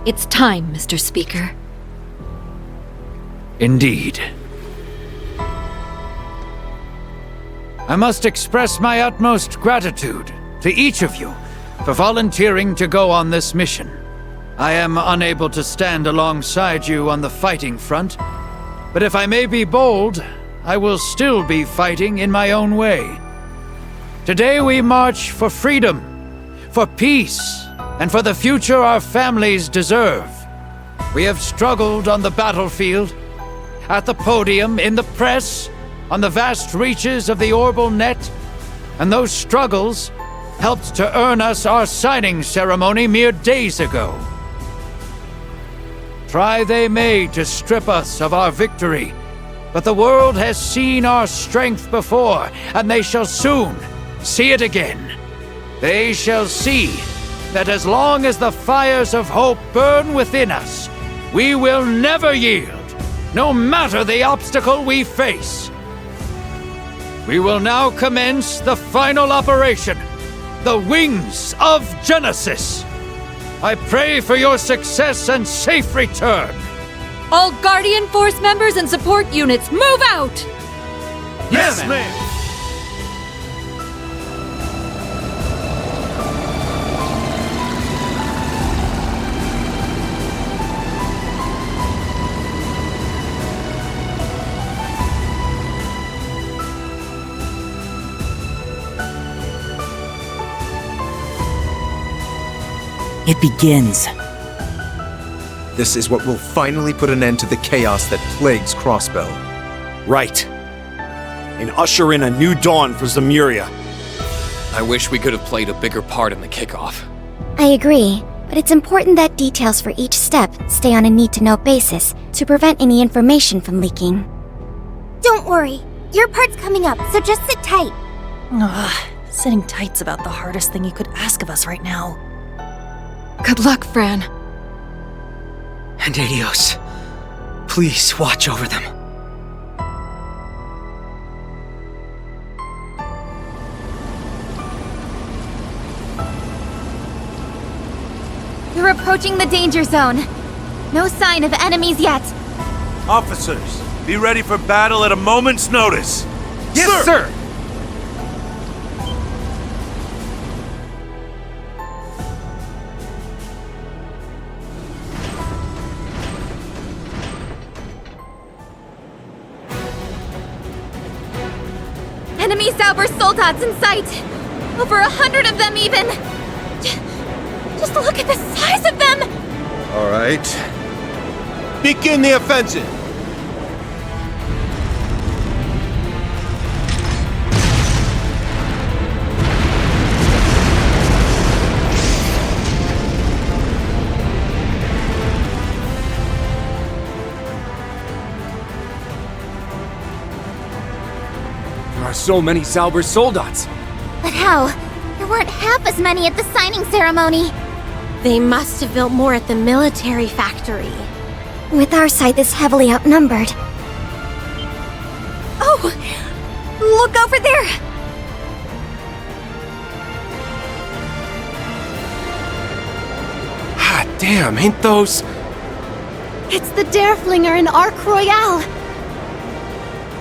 It's time, Mr. Speaker. Indeed. I must express my utmost gratitude to each of you for volunteering to go on this mission. I am unable to stand alongside you on the fighting front, but if I may be bold, I will still be fighting in my own way. Today we march for freedom, for peace, and for the future our families deserve. We have struggled on the battlefield, at the podium, in the press, on the vast reaches of the Orbal Net, and those struggles helped to earn us our signing ceremony mere days ago. Try they may to strip us of our victory, but the world has seen our strength before, and they shall soon see it again. They shall see that as long as the fires of hope burn within us, we will never yield, no matter the obstacle we face. We will now commence the final operation, the Wings of Genesis. I pray for your success and safe return. All Guardian Force members and support units, move out! Yes, ma'am! It begins. This is what will finally put an end to the chaos that plagues Crossbell. Right. And usher in a new dawn for Zemuria. I wish we could have played a bigger part in the kickoff. I agree, but it's important that details for each step stay on a need-to-know basis to prevent any information from leaking. Don't worry. Your part's coming up, so just sit tight. Ugh, sitting tight's about the hardest thing you could ask of us right now. Good luck, Fran. And adios. Please watch over them. You're approaching the danger zone. No sign of enemies yet. Officers, be ready for battle at a moment's notice. Yes, sir! Enemy Zauber soldats in sight! Over 100 of them even! Just look at the size of them! All right. Begin the offensive! There are so many Zauber soldats. But how? There weren't half as many at the signing ceremony. They must have built more at the military factory. With our side this heavily outnumbered. Oh! Look over there! Ah, damn, ain't those... It's the Dereflinger and Arc Royale!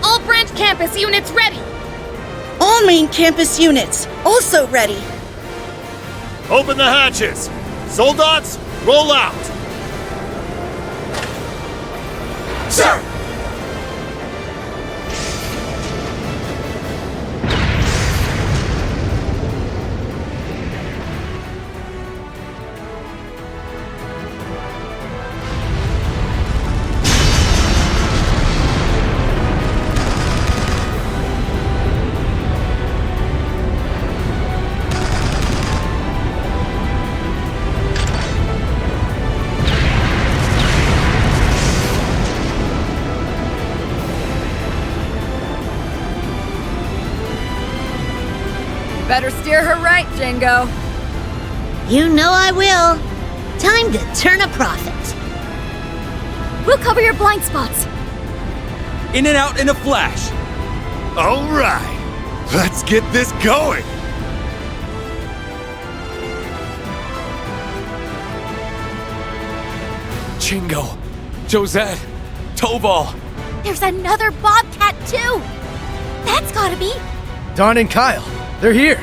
All branch campus units ready! All main campus units, also ready. Open the hatches! Soldats, roll out! Sir! Better steer her right, Jingo. You know I will. Time to turn a profit. We'll cover your blind spots. In and out in a flash. All right, let's get this going! Chingo, Josette, Toval. There's another Bobcat, too! That's gotta be... Don and Kyle, they're here.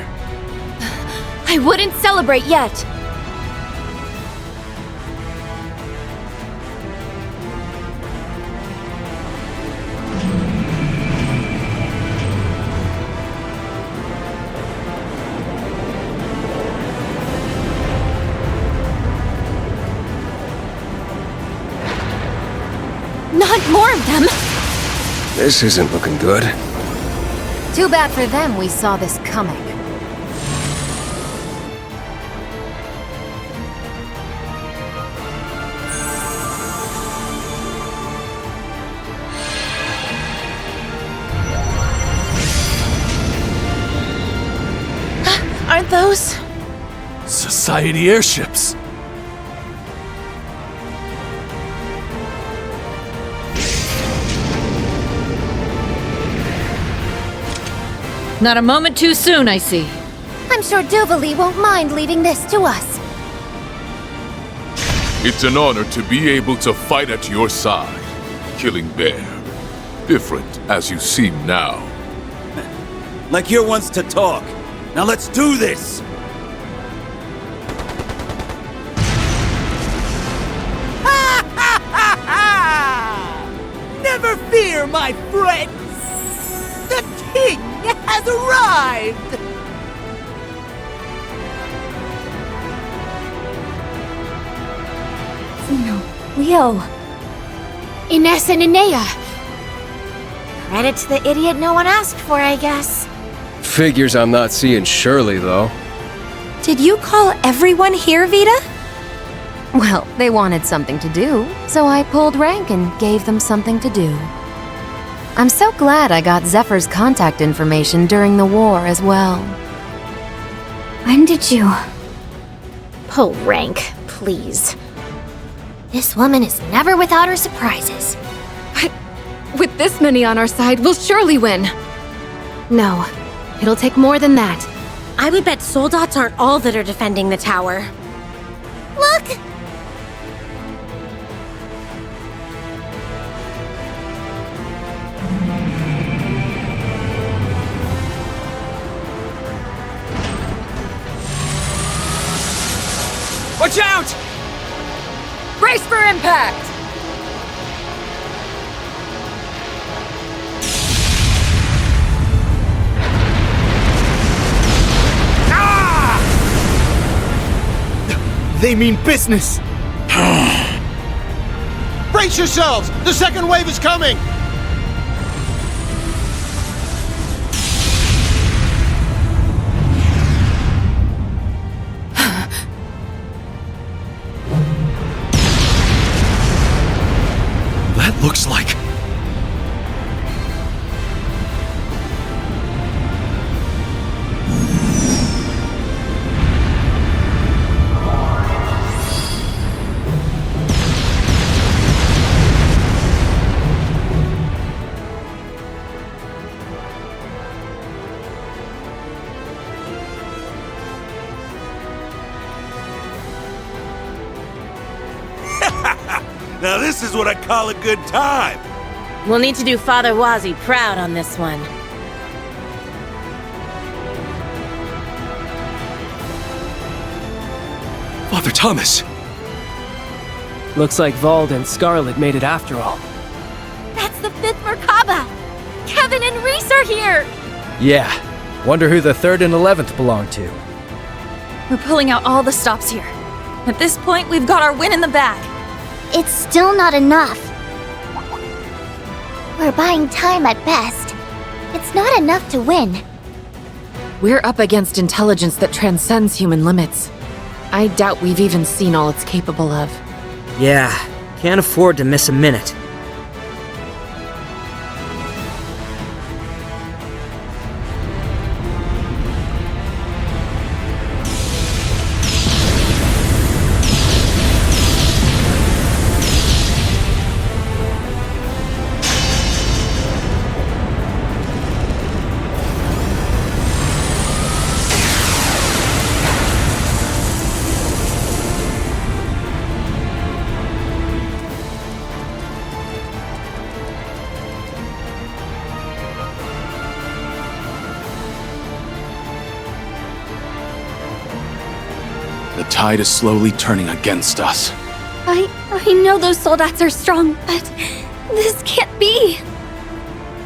I wouldn't celebrate yet. Not more of them! This isn't looking good. Too bad for them we saw this coming. Aren't those... Society airships. Not a moment too soon, I see. I'm sure Duvali won't mind leaving this to us. It's an honor to be able to fight at your side, Killing Bear. Different as you seem now. Like you're wants to talk. Now let's do this! Never fear, my friends! The king has arrived! No, Leo. Ines and Inea. Credit to the idiot no one asked for, I guess. Figures I'm not seeing Shirley, though. Did you call everyone here, Vita? Well, they wanted something to do, so I pulled rank and gave them something to do. I'm so glad I got Zephyr's contact information during the war as well. When did you... Pull rank, please. This woman is never without her surprises. With this many on our side, we'll surely win. No, it'll take more than that. I would bet soldats aren't all that are defending the tower. Look! Watch out! Brace for impact! They mean business! Brace yourselves! The second wave is coming! That looks like... Now this is what I call a good time! We'll need to do Father Wazi proud on this one. Father Thomas! Looks like Vald and Scarlet made it after all. That's the 5th Merkaba! Kevin and Reese are here! Yeah. Wonder who the 3rd and 11th belong to. We're pulling out all the stops here. At this point, we've got our win in the bag. It's still not enough. We're buying time at best. It's not enough to win. We're up against intelligence that transcends human limits. I doubt we've even seen all it's capable of. Yeah, can't afford to miss a minute. tide is slowly turning against us. I know those soldats are strong, but this can't be.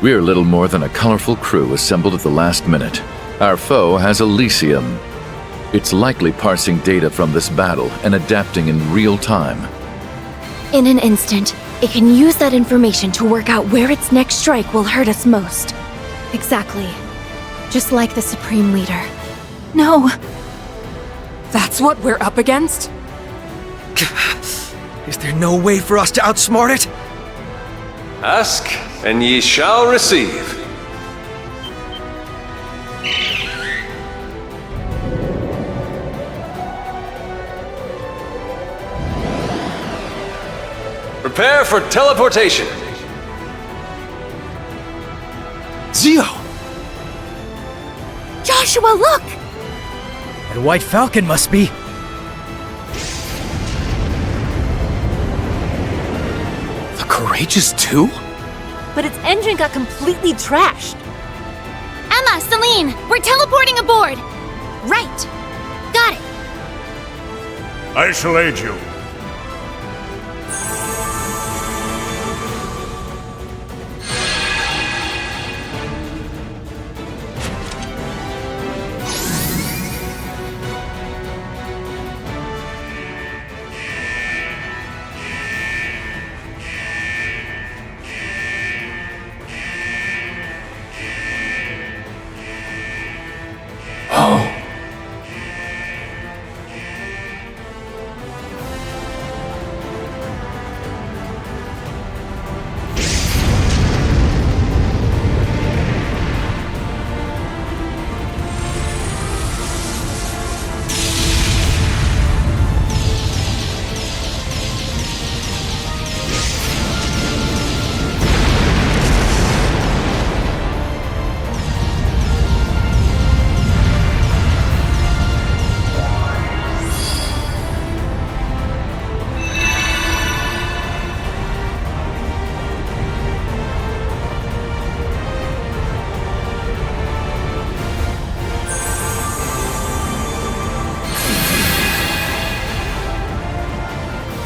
We're little more than a colorful crew assembled at the last minute. Our foe has Elysium. It's likely parsing data from this battle and adapting in real time. In an instant, it can use that information to work out where its next strike will hurt us most. Exactly. Just like the Supreme Leader. No. That's what we're up against? Is there no way for us to outsmart it? Ask, and ye shall receive. Prepare for teleportation. Zio! Joshua, look! That White Falcon must be. The Courageous 2? But its engine got completely trashed. Emma, Celine, we're teleporting aboard! Right. Got it. I shall aid you.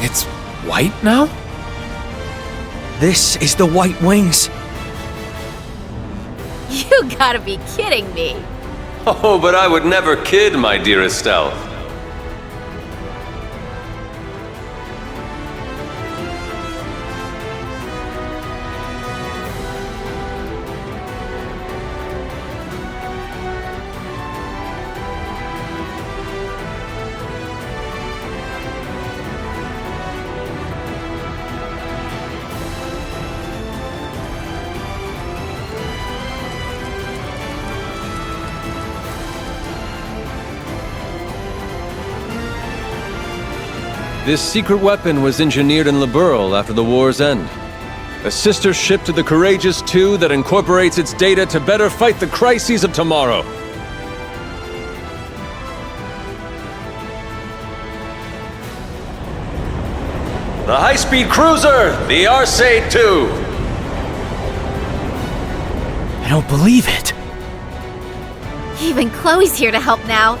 It's white now? This is the White Wings. You gotta be kidding me. Oh, but I would never kid, my dearest Stealth. This secret weapon was engineered in Liberl after the war's end. A sister ship to the Courageous 2 that incorporates its data to better fight the crises of tomorrow. The high-speed cruiser, the Arcade 2! I don't believe it. Even Chloe's here to help now.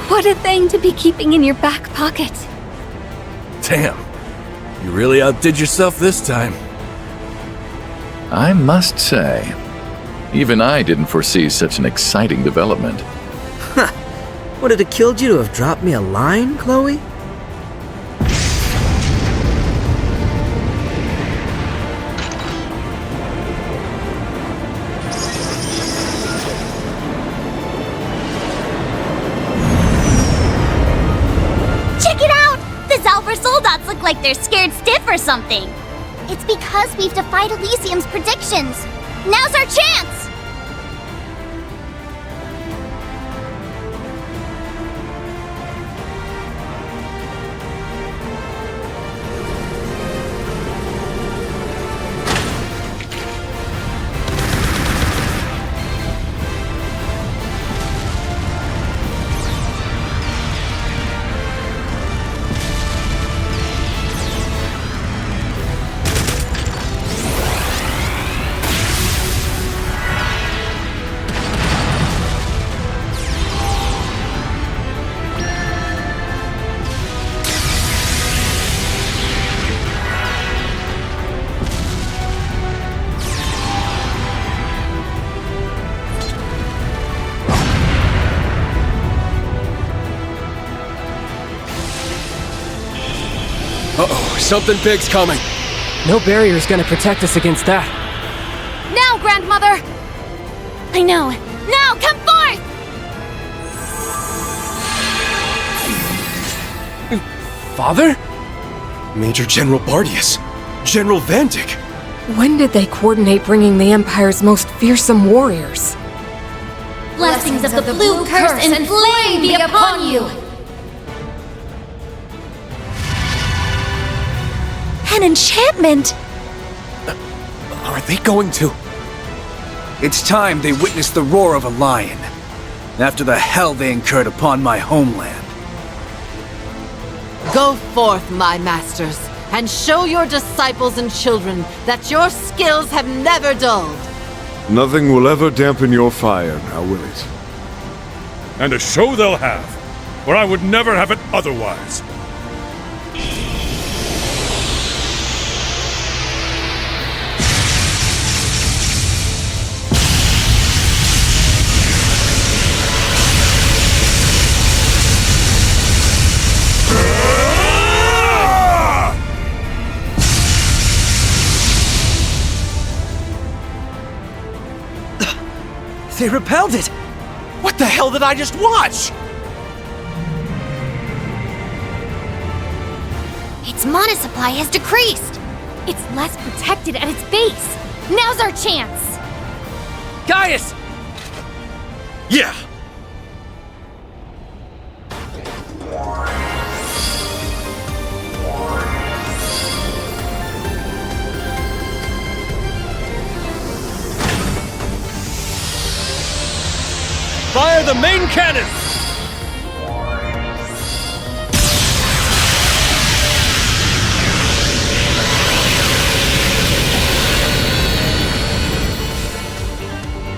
What a thing to be keeping in your back pocket. Damn. You really outdid yourself this time. I must say, even I didn't foresee such an exciting development. Huh. Would it have killed you to have dropped me a line, Chloe? Soldats look like they're scared stiff or something. It's because we've defied Elysium's predictions. Now's our chance! Something big's coming. No barrier's gonna protect us against that. Now, Grandmother! I know. Now, come forth! Father? Major General Bardius. General Vantik. When did they coordinate bringing the Empire's most fearsome warriors? Blessings of the blue curse and flame be upon you! An enchantment! Are they going to? It's time they witnessed the roar of a lion, after the hell they incurred upon my homeland. Go forth, my masters, and show your disciples and children that your skills have never dulled. Nothing will ever dampen your fire, now will it? And a show they'll have, for I would never have it otherwise. They repelled it! What the hell did I just watch? Its mana supply has decreased. It's less protected at its base. Now's our chance. Gaius! Yeah! Fire the main cannon!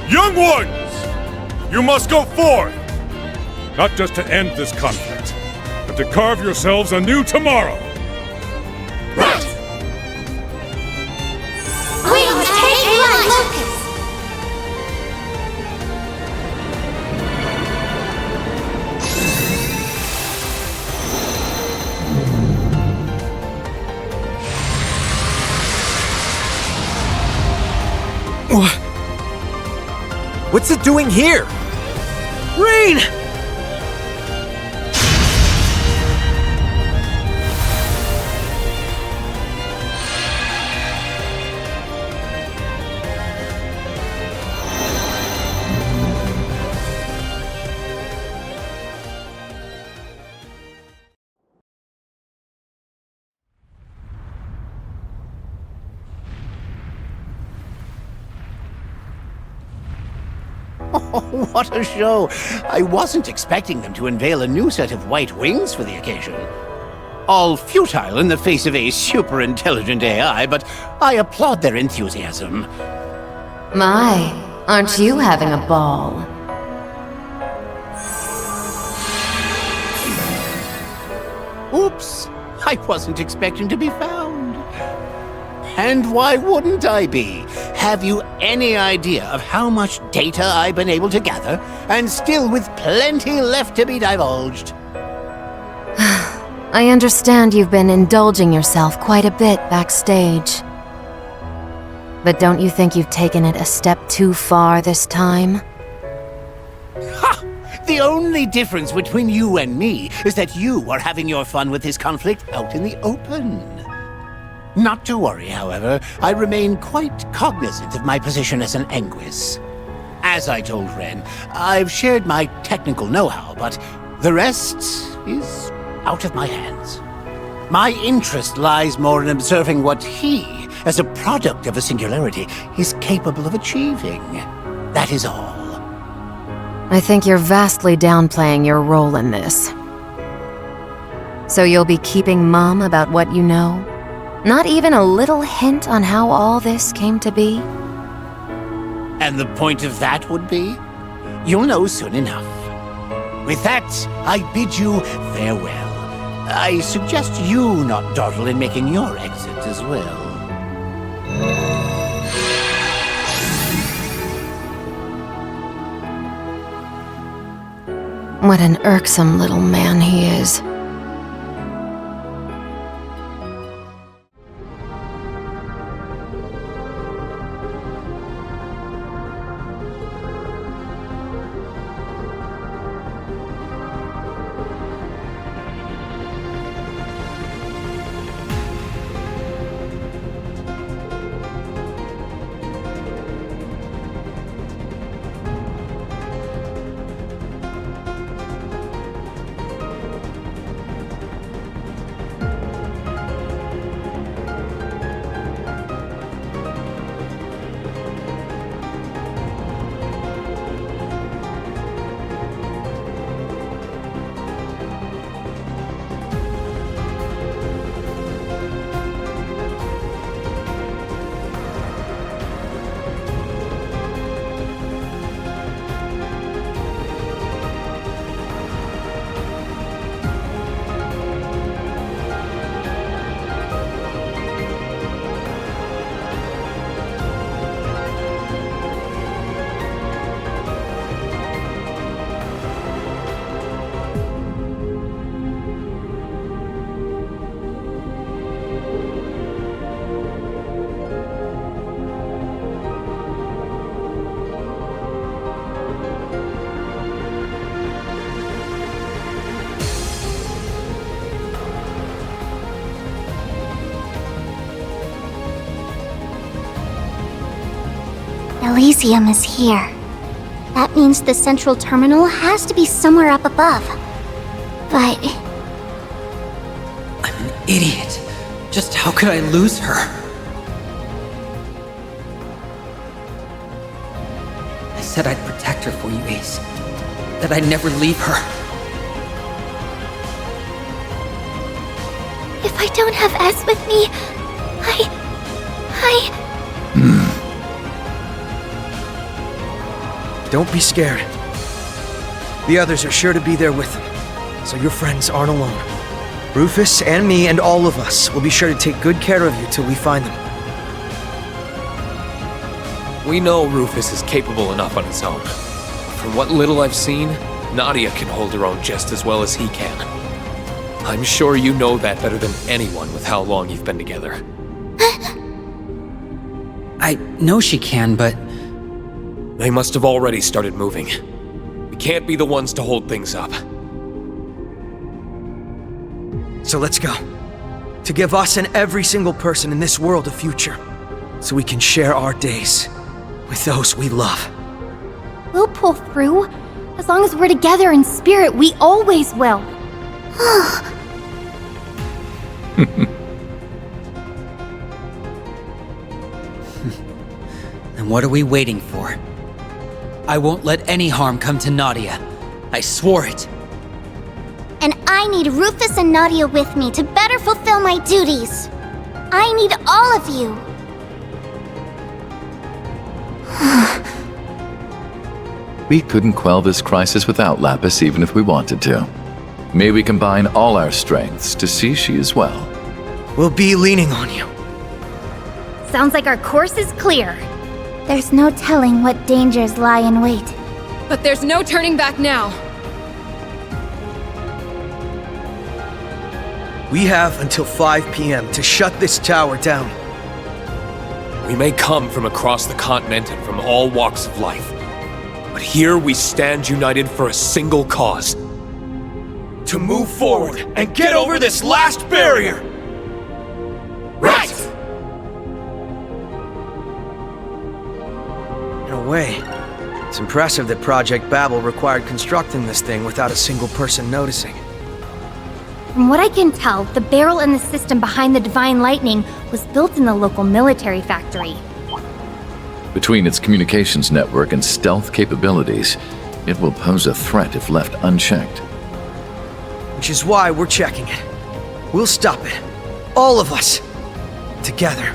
Young ones! You must go forth! Not just to end this conflict, but to carve yourselves a new tomorrow! Right! Wings take flight! What's it doing here? Rean! Oh, what a show! I wasn't expecting them to unveil a new set of white wings for the occasion. All futile in the face of a super-intelligent AI, but I applaud their enthusiasm. My, aren't you having a ball? Oops! I wasn't expecting to be found. And why wouldn't I be? Have you any idea of how much data I've been able to gather, and still with plenty left to be divulged? I understand you've been indulging yourself quite a bit backstage. But don't you think you've taken it a step too far this time? Ha! The only difference between you and me is that you are having your fun with this conflict out in the open. Not to worry, however, I remain quite cognizant of my position as an Anguis. As I told Ren, I've shared my technical know-how, but the rest is out of my hands. My interest lies more in observing what he, as a product of a singularity, is capable of achieving. That is all. I think you're vastly downplaying your role in this. So you'll be keeping mum about what you know? Not even a little hint on how all this came to be? And the point of that would be? You'll know soon enough. With that, I bid you farewell. I suggest you not dawdle in making your exit as well. What an irksome little man he is. Elysium is here. That means the central terminal has to be somewhere up above. But... I'm an idiot. Just how could I lose her? I said I'd protect her for you, Ace. That I'd never leave her. if I don't have S with me, Don't be scared. The others are sure to be there with them, so your friends aren't alone. Rufus and me and all of us will be sure to take good care of you till we find them. We know Rufus is capable enough on his own. From what little I've seen, Nadia can hold her own just as well as he can. I'm sure you know that better than anyone with how long you've been together. I know she can, but... They must have already started moving. We can't be the ones to hold things up. So let's go. To give us and every single person in this world a future. So we can share our days with those we love. We'll pull through. As long as we're together in spirit, we always will. Then what are we waiting for? I won't let any harm come to Nadia. I swore it. And I need Rufus and Nadia with me to better fulfill my duties. I need all of you. We couldn't quell this crisis without Lapis even if we wanted to. May we combine all our strengths to see she is well. We'll be leaning on you. Sounds like our course is clear. There's no telling what dangers lie in wait. But there's no turning back now. We have until 5 p.m. to shut this tower down. We may come from across the continent and from all walks of life, but here we stand united for a single cause. To move forward and get over this last barrier! Right! In a way, it's impressive that Project Babel required constructing this thing without a single person noticing. From what I can tell, the barrel and the system behind the Divine Lightning was built in the local military factory. Between its communications network and stealth capabilities, it will pose a threat if left unchecked. Which is why we're checking it. We'll stop it. All of us. Together.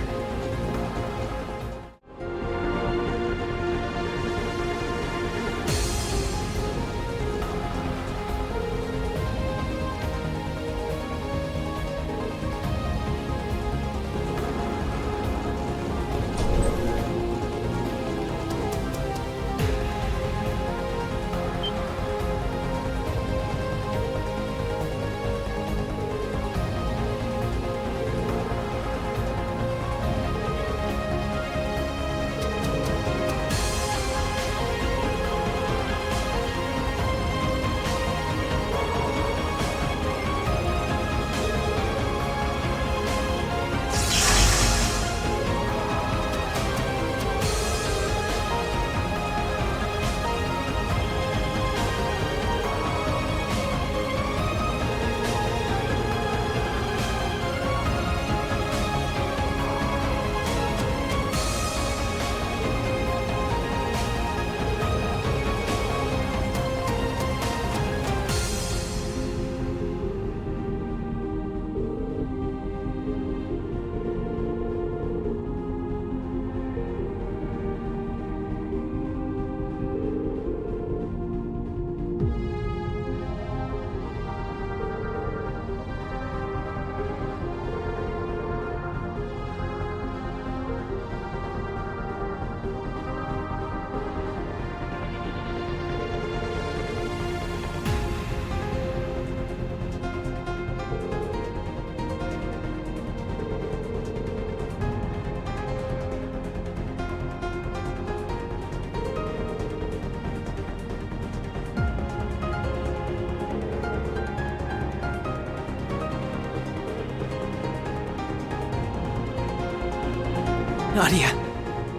Nadia,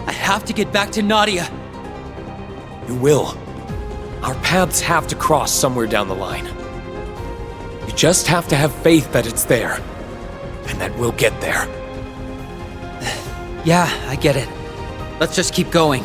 I have to get back to Nadia. You will. Our paths have to cross somewhere down the line. You just have to have faith that it's there, and that we'll get there. Yeah, I get it. Let's just keep going.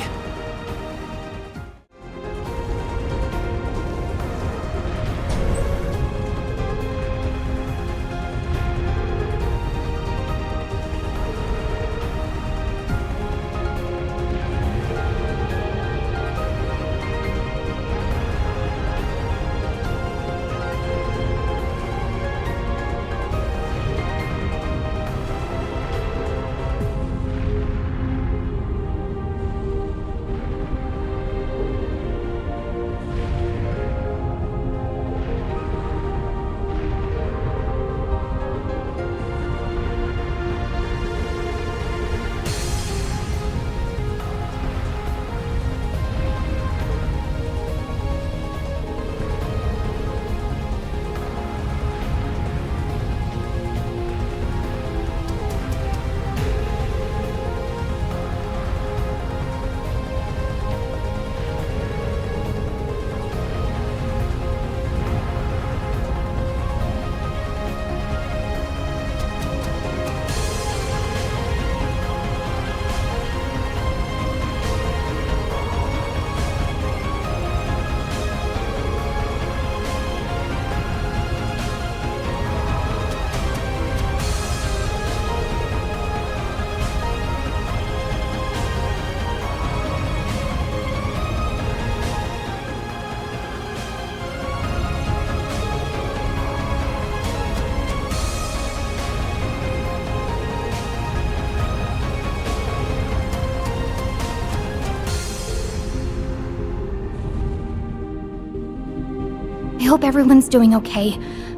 I hope everyone's doing okay.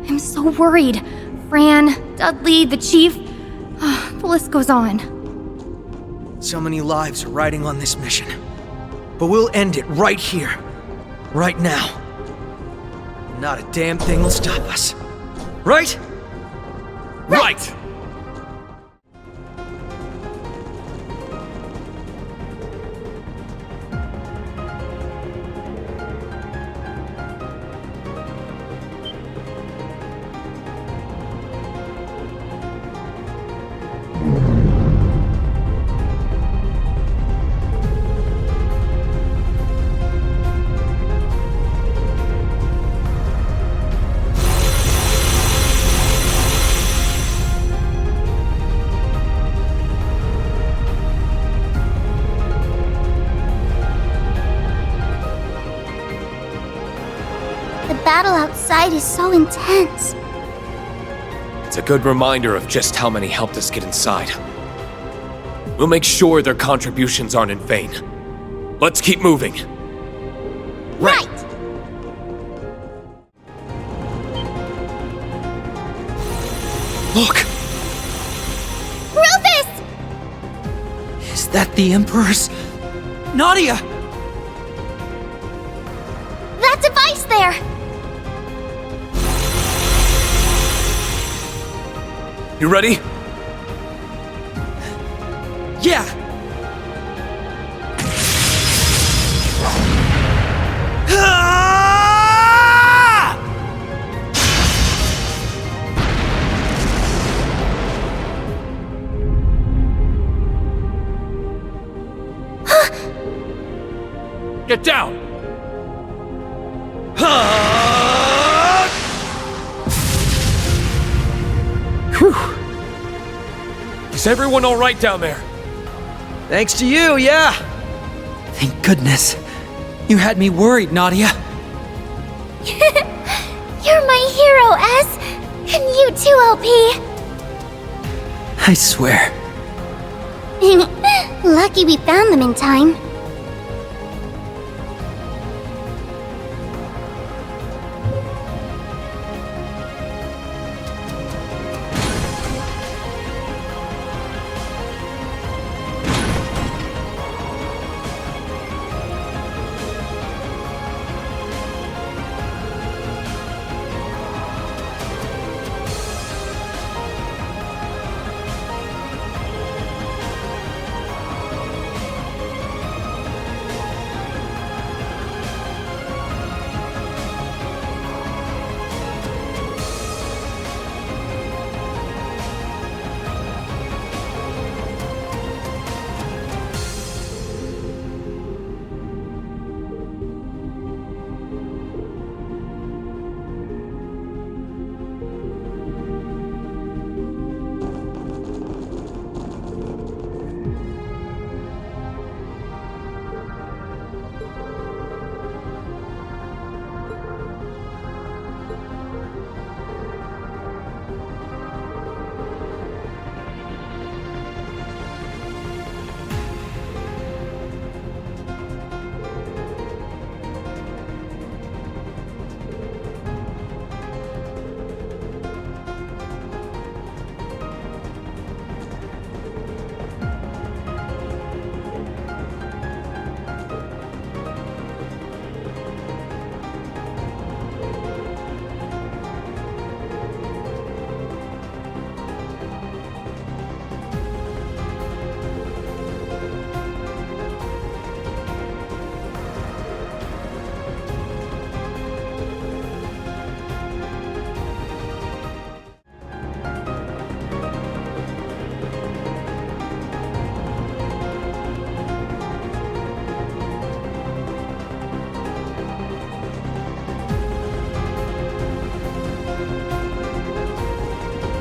I'm so worried. Fran, Dudley, the chief. The list goes on. So many lives are riding on this mission. But we'll end it right here. Right now. Not a damn thing will stop us. Right? Right! The battle outside is so intense. It's a good reminder of just how many helped us get inside. We'll make sure their contributions aren't in vain. Let's keep moving. Right! Look! Rufus! Is that the Emperor's? Nadia! That device there! You ready? Yeah! Get down! Whew. Is everyone all right down there? Thanks to you, yeah. Thank goodness. You had me worried, Nadia. You're my hero, S. And you too, LP. I swear. Lucky we found them in time.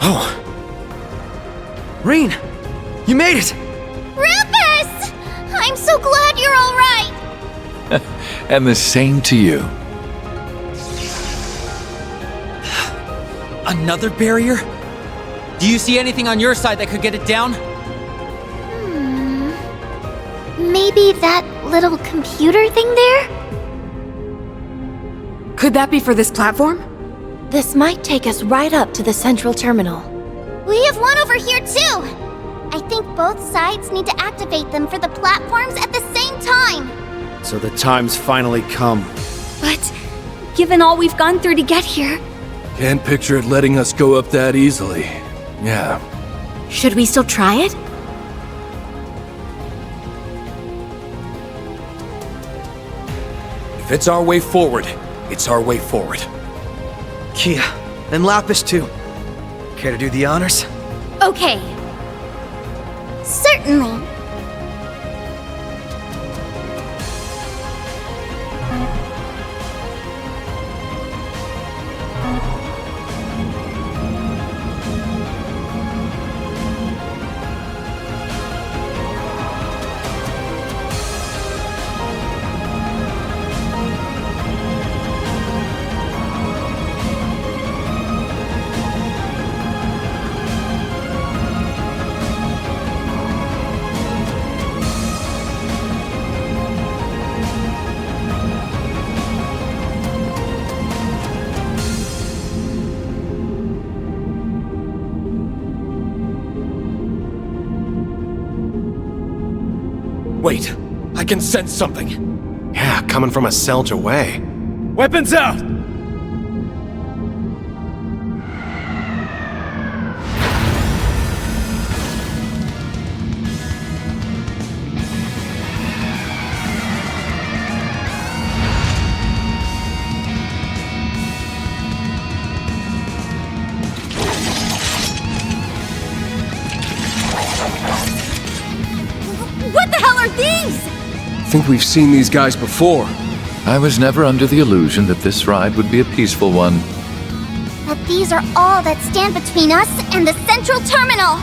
Oh. Rean! You made it! Rufus! I'm so glad you're alright! And the same to you. Another barrier? Do you see anything on your side that could get it down? Maybe that little computer thing there? Could that be for this platform? This might take us right up to the central terminal. We have one over here too! I think both sides need to activate them for the platforms at the same time! So the time's finally come. But, given all we've gone through to get here... Can't picture it letting us go up that easily. Yeah. Should we still try it? If it's our way forward, it's our way forward. Kia, and Lapis too. Care to do the honors? Okay. Certainly. Wait, I can sense something. Yeah, coming from a Selge away. Weapons out! What the hell are these? Think we've seen these guys before. I was never under the illusion that this ride would be a peaceful one. But these are all that stand between us and the central terminal!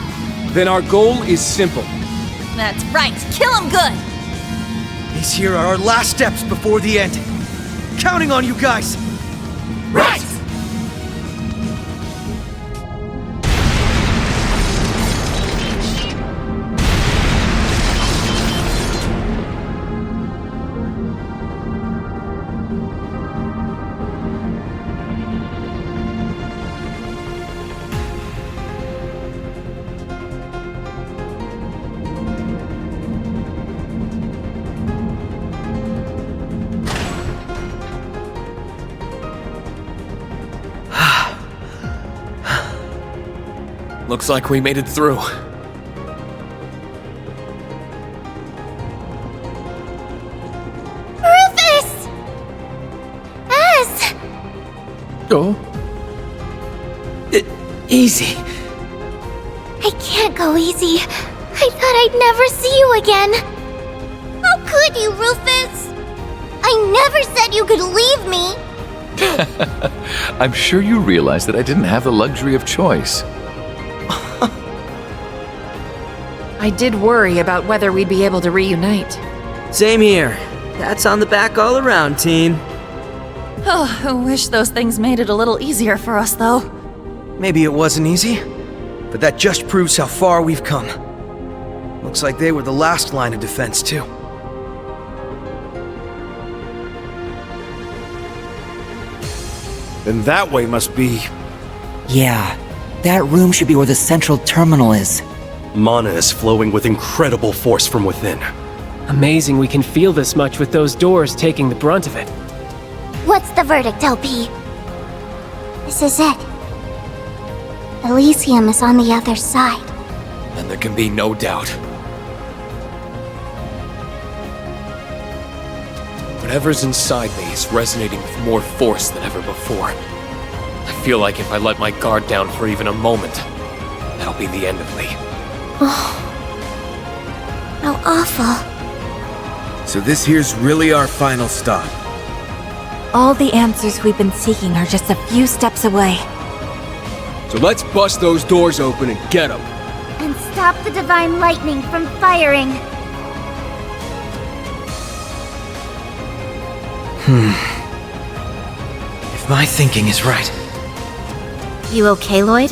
Then our goal is simple. That's right, kill him good! These here are our last steps before the end. Counting on you guys! Right! Looks like we made it through. Rufus! S! Go. Easy. I can't go easy. I thought I'd never see you again. How could you, Rufus? I never said you could leave me. I'm sure you realize that I didn't have the luxury of choice. I did worry about whether we'd be able to reunite. Same here. That's on the back all around, team. Oh, I wish those things made it a little easier for us, though. Maybe it wasn't easy, but that just proves how far we've come. Looks like they were the last line of defense, too. Then that way must be... Yeah, that room should be where the central terminal is. Mana is flowing with incredible force from within. Amazing we can feel this much with those doors taking the brunt of it. What's the verdict, LP? This is it. Elysium is on the other side. And there can be no doubt. Whatever's inside me is resonating with more force than ever before. I feel like if I let my guard down for even a moment, that'll be the end of me. Oh. How awful. So this here's really our final stop. All the answers we've been seeking are just a few steps away. So let's bust those doors open and get them. And stop the divine lightning from firing. If my thinking is right. You okay, Lloyd?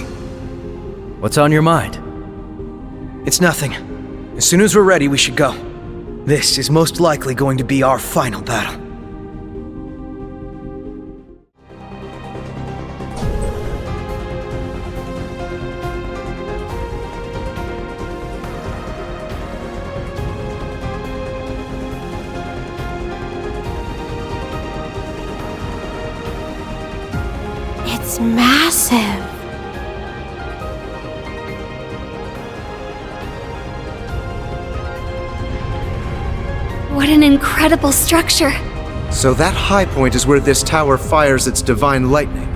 What's on your mind? It's nothing. As soon as we're ready, we should go. This is most likely going to be our final battle. It's massive. What an incredible structure. So that high point is where this tower fires its divine lightning.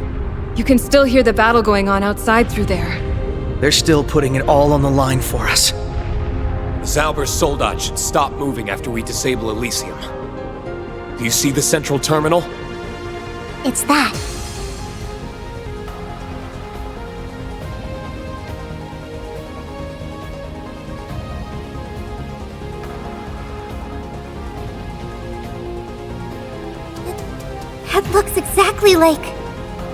You can still hear the battle going on outside through there. They're still putting it all on the line for us. The Zauber Soldat should stop moving after we disable Elysium. Do you see the central terminal? It's that. That looks exactly like...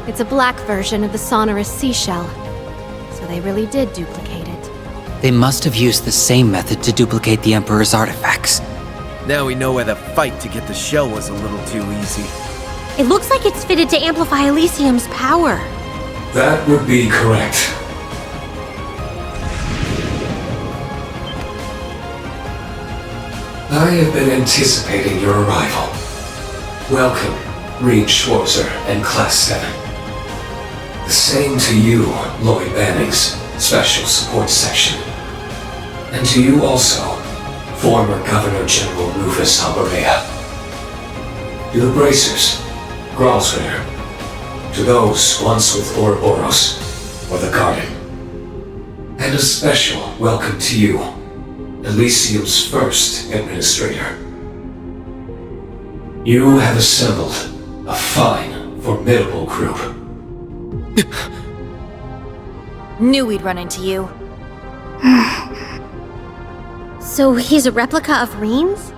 It's a black version of the sonorous seashell. So they really did duplicate it. They must have used the same method to duplicate the Emperor's artifacts. Now we know why the fight to get the shell was a little too easy. It looks like it's fitted to amplify Elysium's power. That would be correct. I have been anticipating your arrival. Welcome, Rean Schwarzer and Class 7. The same to you, Lloyd Banning's Special Support Section. And to you also, former Governor General Rufus Hajimari. To the Bracers, Gralsritter. To those once with Ouroboros, or the Garden. And a special welcome to you, Elysium's first Administrator. You have assembled a fine, formidable group. Knew we'd run into you. So he's a replica of Rean's?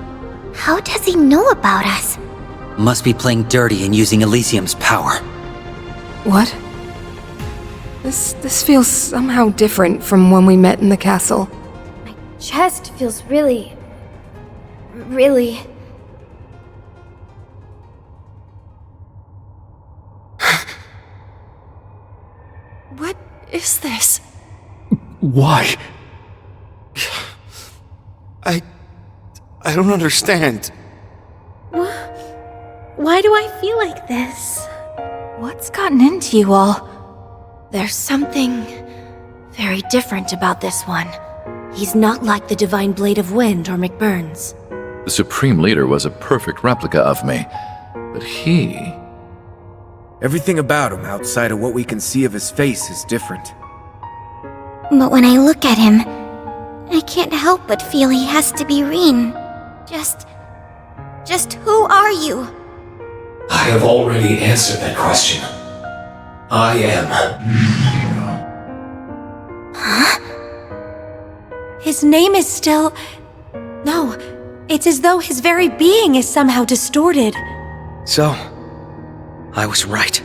How does he know about us? Must be playing dirty and using Elysium's power. What? This feels somehow different from when we met in the castle. Chest feels really... What is this? Why? I don't understand. Why do I feel like this? What's gotten into you all? There's something very different about this one. He's not like the Divine Blade of Wind or McBurn's. The Supreme Leader was a perfect replica of me, but he... Everything about him outside of what we can see of his face is different. But when I look at him, I can't help but feel he has to be Rean. Just who are you? I have already answered that question. I am. Huh? His name is still... No, it's as though his very being is somehow distorted. So, I was right.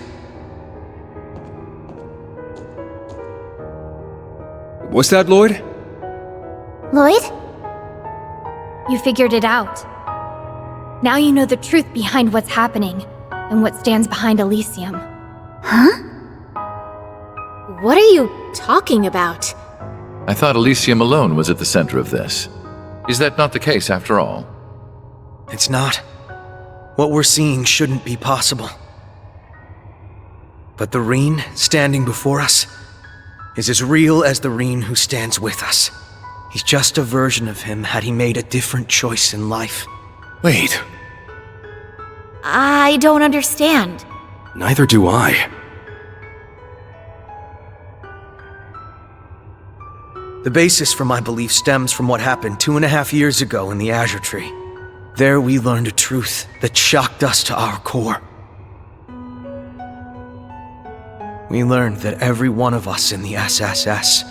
What's that, Lloyd? Lloyd? You figured it out. Now you know the truth behind what's happening, and what stands behind Elysium. Huh? What are you talking about? I thought Elysium alone was at the center of this. Is that not the case after all? It's not. What we're seeing shouldn't be possible. But the Rean standing before us is as real as the Rean who stands with us. He's just a version of him had he made a different choice in life. Wait. I don't understand. Neither do I. The basis for my belief stems from what happened 2.5 years ago in the Azure Tree. There we learned a truth that shocked us to our core. we learned that every one of us in the SSS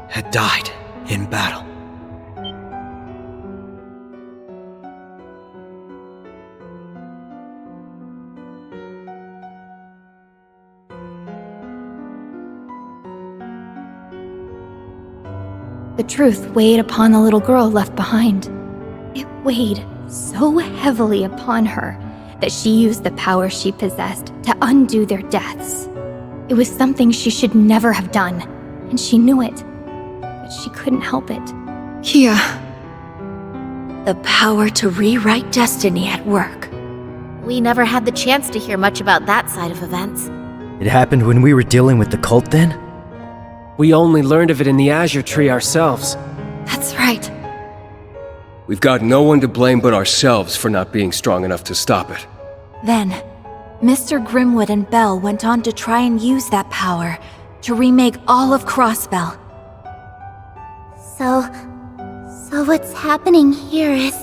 had died in battle. The truth weighed upon the little girl left behind. It weighed so heavily upon her that she used the power she possessed to undo their deaths. It was something she should never have done, and she knew it, but she couldn't help it. Kia. The power to rewrite destiny at work. We never had the chance to hear much about that side of events. It happened when we were dealing with the cult then? We only learned of it in the Azure Tree ourselves. That's right. We've got no one to blame but ourselves for not being strong enough to stop it. Then, Mr. Grimwood and Bell went on to try and use that power to remake all of Crossbell. So what's happening here is...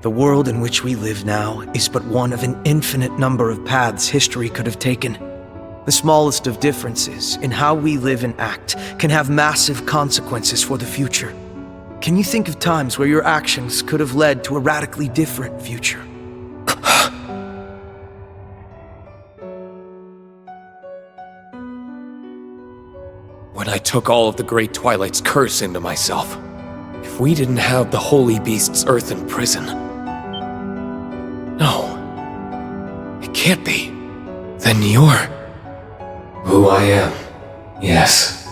The world in which we live now is but one of an infinite number of paths history could have taken. The smallest of differences in how we live and act can have massive consequences for the future. Can you think of times where your actions could have led to a radically different future? When I took all of the Great Twilight's curse into myself. If we didn't have the Holy Beast's earthen prison... No. It can't be. Then you're... Who I am, yes.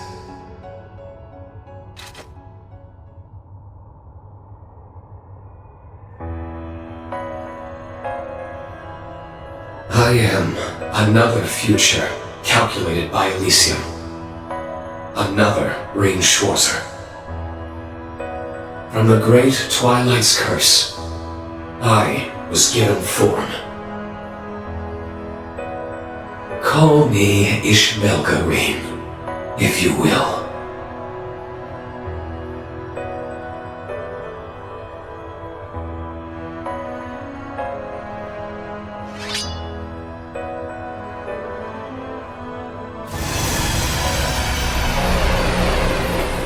I am another future calculated by Elysium. Another Rean Schwarzer. From the Great Twilight's curse, I was given form. Call me Ishmelga Rean, if you will.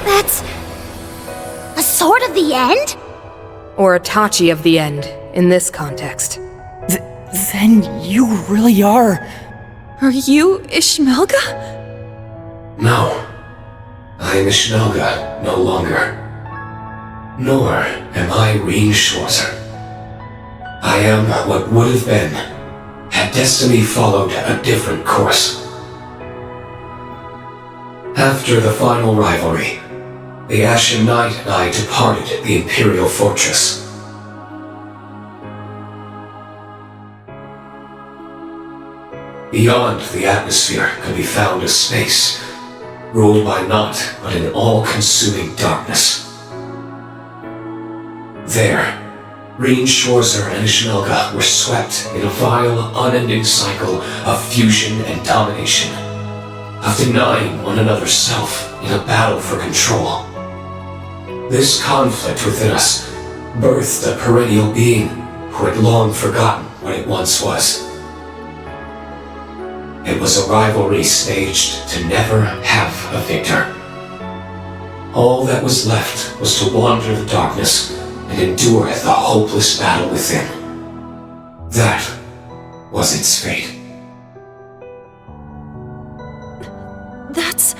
That's... a sword of the end? Or a Tachi of the end, in this context. Then you really are... Are you Ishmelga? No. I am Ishmelga no longer. Nor am I Rean Schwarzer. I am what would have been, had destiny followed a different course. After the final rivalry, the Ashen Knight and I departed the Imperial Fortress. Beyond the atmosphere could be found a space, ruled by naught but an all-consuming darkness. There, Rean Schwarzer and Ishmelga were swept in a vile, unending cycle of fusion and domination, of denying one another self in a battle for control. This conflict within us birthed a perennial being who had long forgotten what it once was. It was a rivalry staged to never have a victor. All that was left was to wander the darkness and endure the hopeless battle within. That was its fate. That's...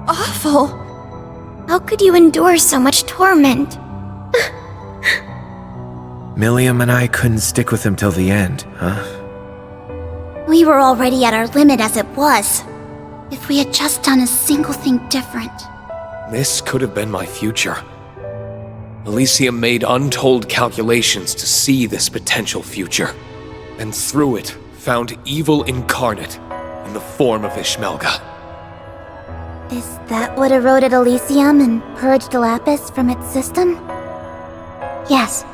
awful. How could you endure so much torment? Milliam and I couldn't stick with him till the end, huh? We were already at our limit as it was. If we had just done a single thing different. This could have been my future. Elysium made untold calculations to see this potential future, and through it found evil incarnate in the form of Ishmelga. Is that what eroded Elysium and purged Lapis from its system? Yes,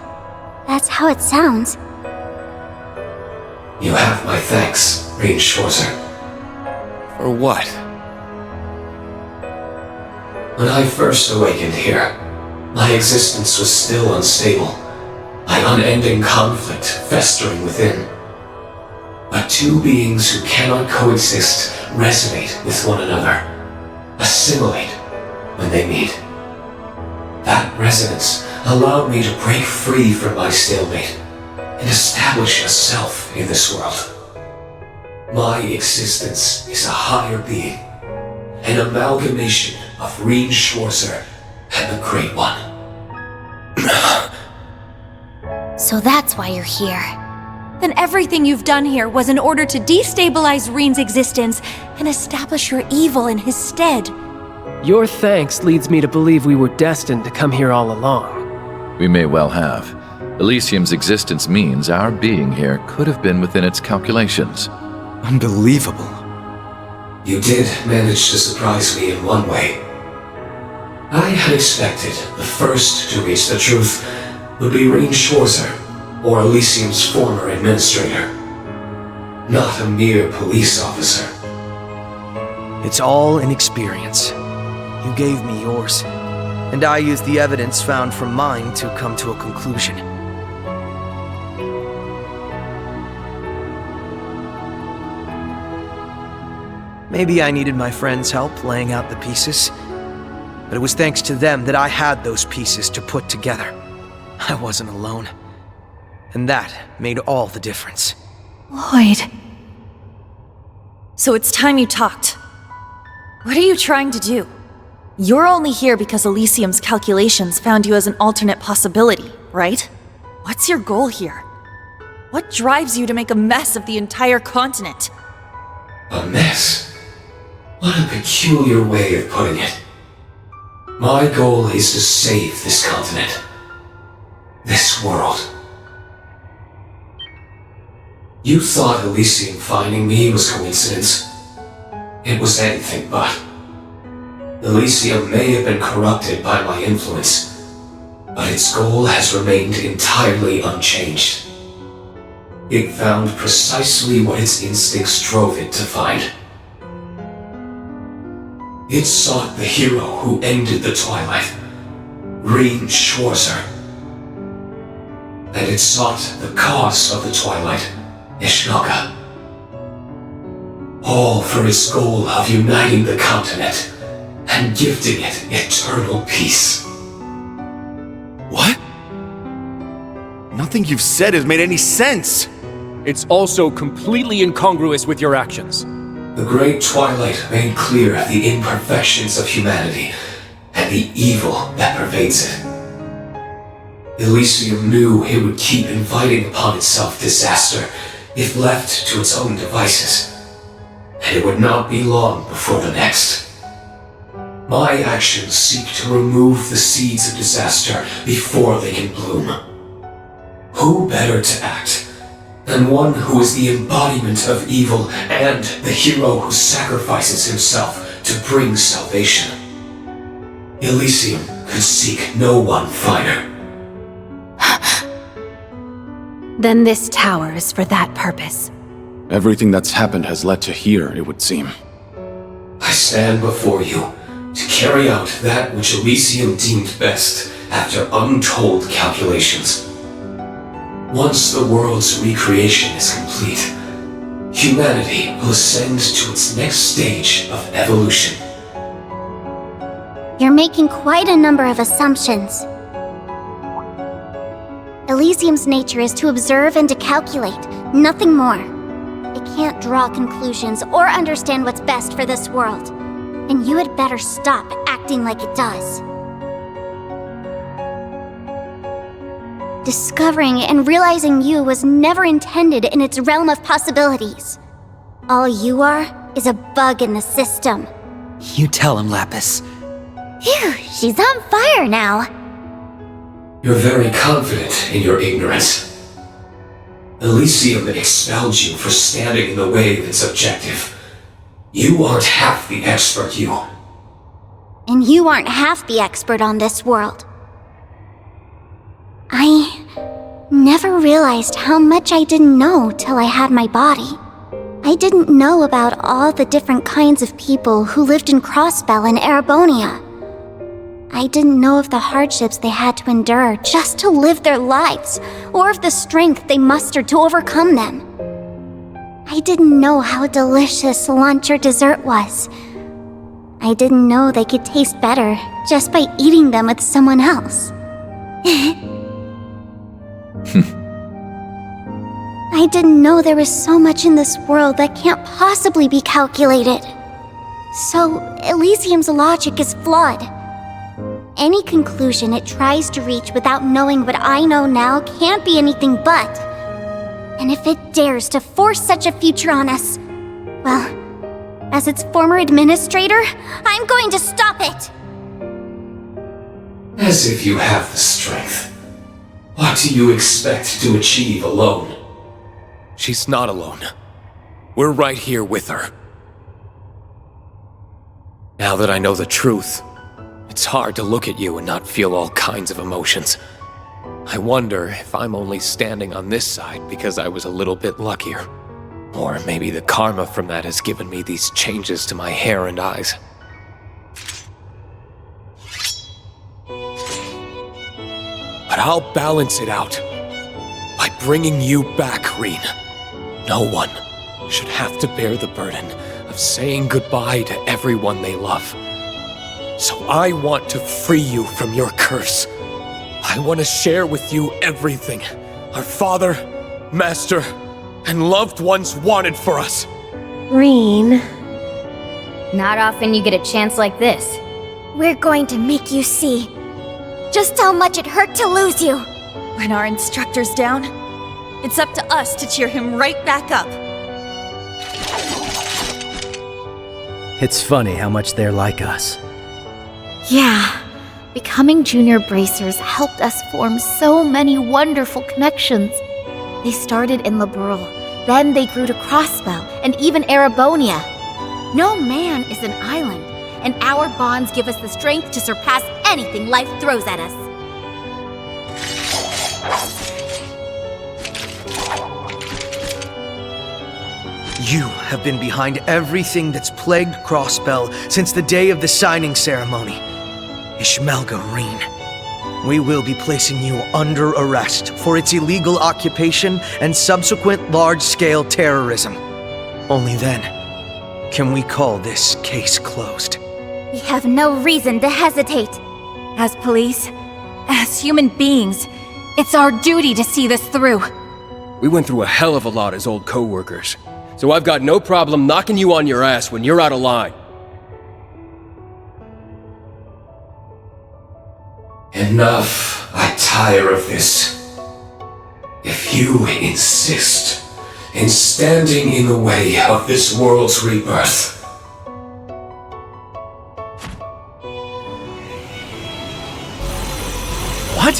that's how it sounds. You have my thanks, Rean Schwarzer. For what? When I first awakened here, my existence was still unstable, my unending conflict festering within. but two beings who cannot coexist resonate with one another, assimilate when they meet. That resonance allowed me to break free from my stalemate and establish a self in this world. My existence is a higher being, an amalgamation of Rean and the Great One. So that's why you're here. Then everything you've done here was in order to destabilize Rean's existence and establish your evil in his stead. Your thanks leads me to believe we were destined to come here all along. We may well have. Elysium's existence means our being here could have been within its calculations. Unbelievable. You did manage to surprise me in one way. I had expected the first to reach the truth would be Rean or Elysium's former administrator, not a mere police officer. It's all an experience. You gave me yours, and I used the evidence found from mine to come to a conclusion. Maybe I needed my friends' help laying out the pieces, but it was thanks to them that I had those pieces to put together. I wasn't alone, and that made all the difference. Lloyd. So it's time you talked. What are you trying to do? You're only here because Elysium's calculations found you as an alternate possibility, right? What's your goal here? What drives you to make a mess of the entire continent? A mess? What a peculiar way of putting it. My goal is to save this continent. This world. You thought Elysium finding me was coincidence. It was anything but. Elysium may have been corrupted by my influence, but its goal has remained entirely unchanged. It found precisely what its instincts drove it to find. It sought the hero who ended the Twilight, Rean and it sought the cause of the Twilight, Ishmelga. All for its goal of uniting the continent and gifting it eternal peace. What? Nothing you've said has made any sense. It's also completely incongruous with your actions. The Great Twilight made clear the imperfections of humanity and the evil that pervades it. Elysium knew it would keep inviting upon itself disaster if left to its own devices, and it would not be long before the next. My actions seek to remove the seeds of disaster before they can bloom. Who better to act than one who is the embodiment of evil and the hero who sacrifices himself to bring salvation? Elysium could seek no one finer. Then this tower is for that purpose. Everything that's happened has led to here, it would seem. I stand before you to carry out that which Elysium deemed best after untold calculations. Once the world's recreation is complete, humanity will ascend to its next stage of evolution. You're making quite a number of assumptions. Elysium's nature is to observe and to calculate, nothing more. It can't draw conclusions or understand what's best for this world. And you had better stop acting like it does. Discovering and realizing you was never intended in its realm of possibilities. All you are is a bug in the system. You tell him, Lapis. Phew, she's on fire now. You're very confident in your ignorance. Elysium expelled you for standing in the way of its objective. You aren't half the expert, you. And you aren't half the expert on this world. I never realized how much I didn't know till I had my body. I didn't know about all the different kinds of people who lived in Crossbell and Erebonia. I didn't know of the hardships they had to endure just to live their lives, or of the strength they mustered to overcome them. I I didn't know how delicious lunch or dessert was. I didn't know they could taste better just by eating them with someone else. I didn't know there was so much in this world that can't possibly be calculated. So, Elysium's logic is flawed. Any conclusion it tries to reach without knowing what I know now can't be anything but. And if it dares to force such a future on us, well, as its former administrator, I'm going to stop it! As if you have the strength. What do you expect to achieve alone? She's not alone. We're right here with her. Now that I know the truth, it's hard to look at you and not feel all kinds of emotions. I wonder if I'm only standing on this side because I was a little bit luckier. Or maybe the karma from that has given me these changes to my hair and eyes. But I'll balance it out by bringing you back, Rean. No one should have to bear the burden of saying goodbye to everyone they love. So I want to free you from your curse. I want to share with you everything our father, master, and loved ones wanted for us. Rean. Not often you get a chance like this. We're going to make you see just how much it hurt to lose you. When our instructor's down, it's up to us to cheer him right back up. It's funny how much they're like us. Yeah. Becoming junior bracers helped us form so many wonderful connections. They started in Liberal, then they grew to Crossbell, and even Erebonia. No man is an island, and our bonds give us the strength to surpass anything life throws at us. You have been behind everything that's plagued Crossbell since the day of the signing ceremony. Ishmelga Rean. We will be placing you under arrest for its illegal occupation and subsequent large-scale terrorism. Only then can we call this case closed. We have no reason to hesitate. As police, as human beings, it's our duty to see this through. We went through a hell of a lot as old co-workers, so I've got no problem knocking you on your ass when you're out of line. Enough. I tire of this. If you insist in standing in the way of this world's rebirth, What?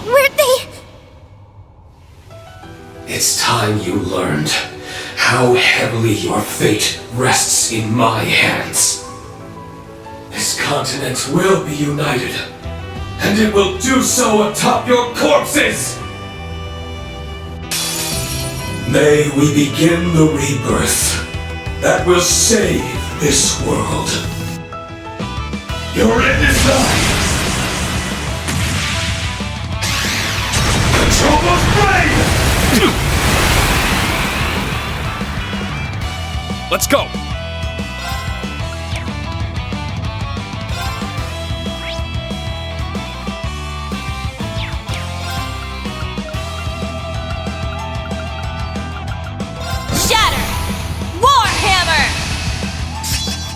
Where'd they... it's time you learned how heavily your fate rests in my hands. This continent will be united, and it will do so atop your corpses! May we begin the rebirth that will save this world. Your end is nigh! Control Let's go!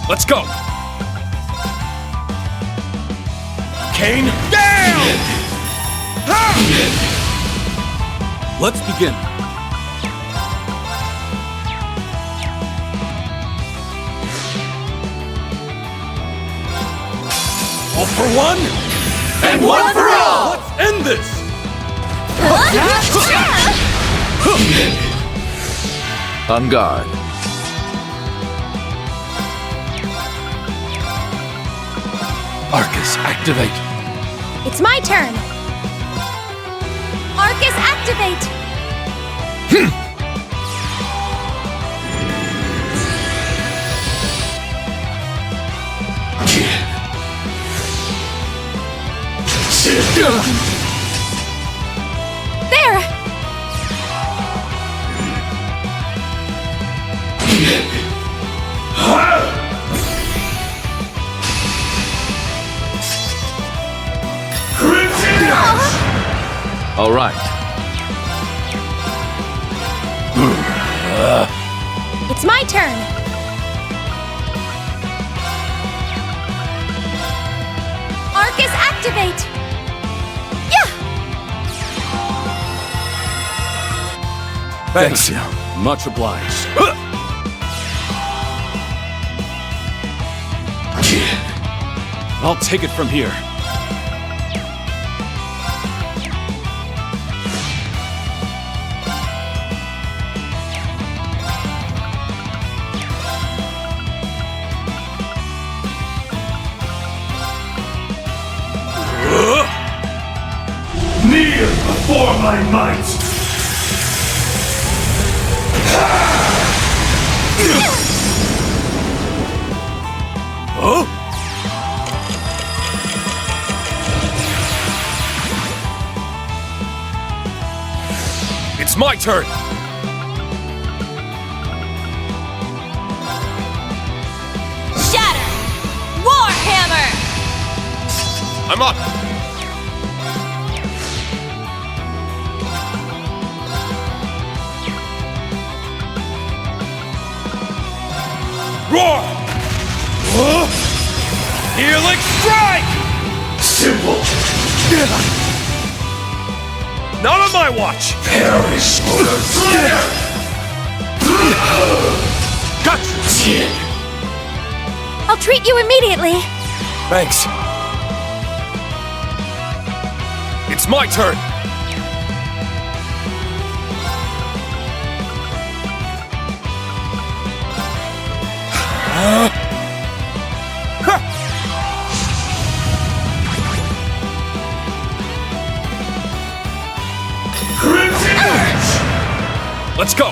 Let's go! Kane, down! Let's begin. All for one, and one for all! Let's end this! On guard. Arcus, activate. It's my turn. Arcus, activate. There! All right. It's my turn! Arcus, activate! Yeah! Thanks. Much obliged. I'll take it from here. Kneel before my might! Oh? It's my turn! Shatter! Warhammer! I'm up! Roar! Healing strike! Simple! Not on my watch! Perish for the slayer! Gotcha! I'll treat you immediately! Thanks. It's my turn! Let's go!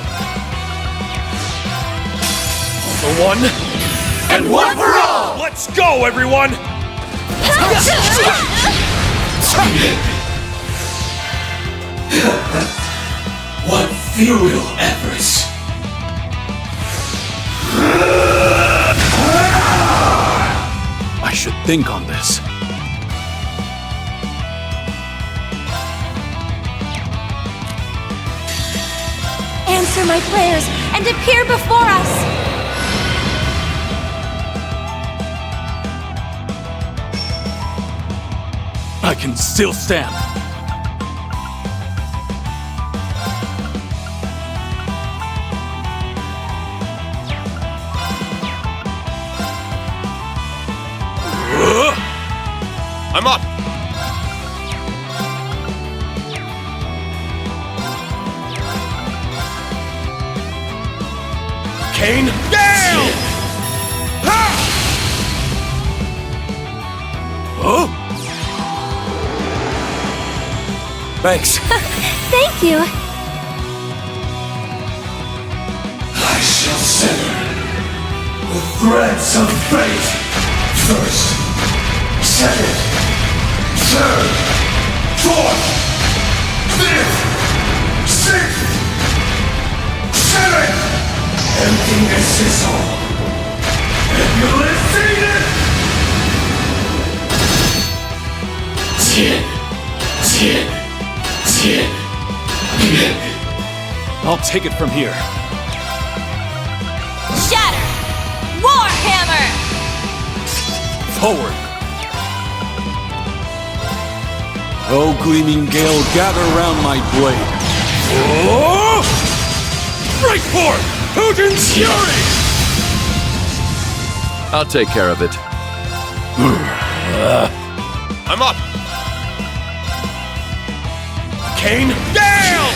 For one, and one for all! Let's go, everyone! What futile efforts! I should think on this. Answer my prayers and appear before us! I can still stand. I'm up! Kane, down! Oh? Thanks. Thank you! I shall sever the threads of fate. First, second, third, fourth, fifth, sixth, seventh. Emptiness is all. And you'll have seen it! 10. I'll take it from here. Shatter! Warhammer! Forward! Oh, gleaming gale, gather round my blade. Oh! Break forth! Putin's fury! I'll take care of it. I'm up! Kane, down!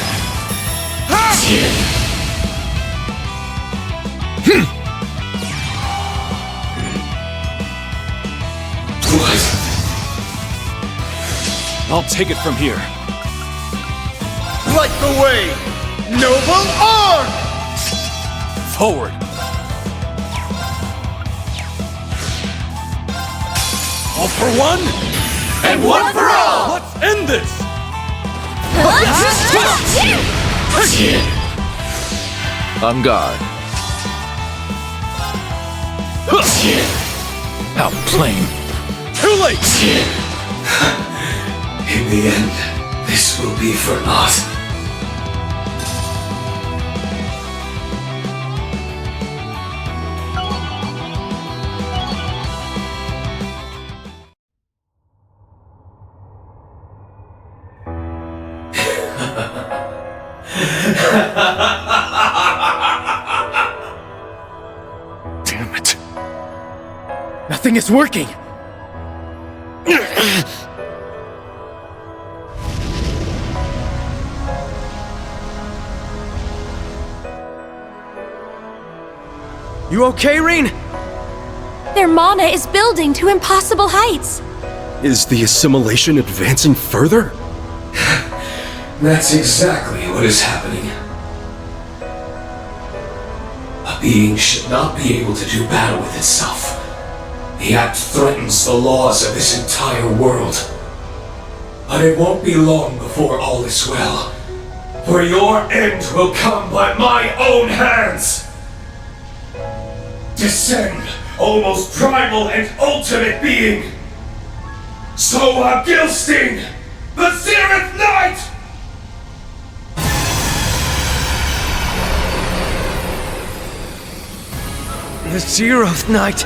I'll take it from here. Light the way, noble arm! Forward! All for one, and one for all! Let's end this! On guard. How plain. Too late! In the end, This will be for naught. Damn it. Nothing is working! You okay, Rean? Their mana is building to impossible heights. Is the assimilation advancing further? That's exactly what is happening. A being should not be able to do battle with itself. The act threatens the laws of this entire world. But it won't be long before all is well. For your end will come by my own hands! Descend, almost primal and ultimate being! So are Gilstein, the Zeroth Knight! The Zeroth Knight.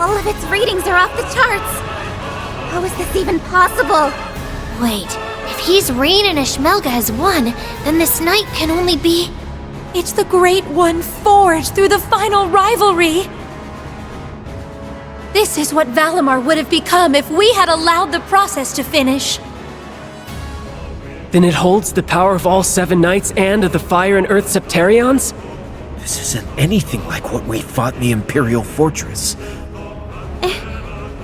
All of its readings are off the charts. How is this even possible? Wait, if he's Rean and Ishmelga has won, then this night can only be... It's the Great One forged through the final rivalry! This is what Valimar would have become if we had allowed the process to finish. Then it holds the power of all 7 knights and of the Fire and Earth Septarions? This isn't anything like what we fought in the Imperial Fortress.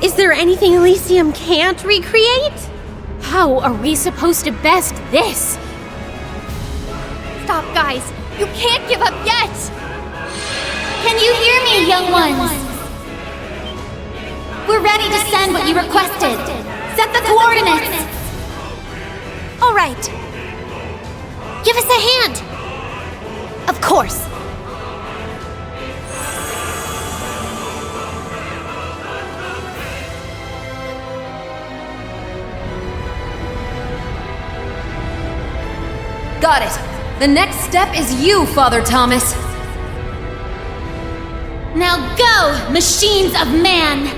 Is there anything Elysium can't recreate? How are we supposed to best this? Stop, guys! You can't give up yet! Can you hear me, young ones? We're ready to send what you requested. Set the coordinates. All right. Give us a hand. Of course. Got it. The next step is you, Father Thomas. Now go, machines of man!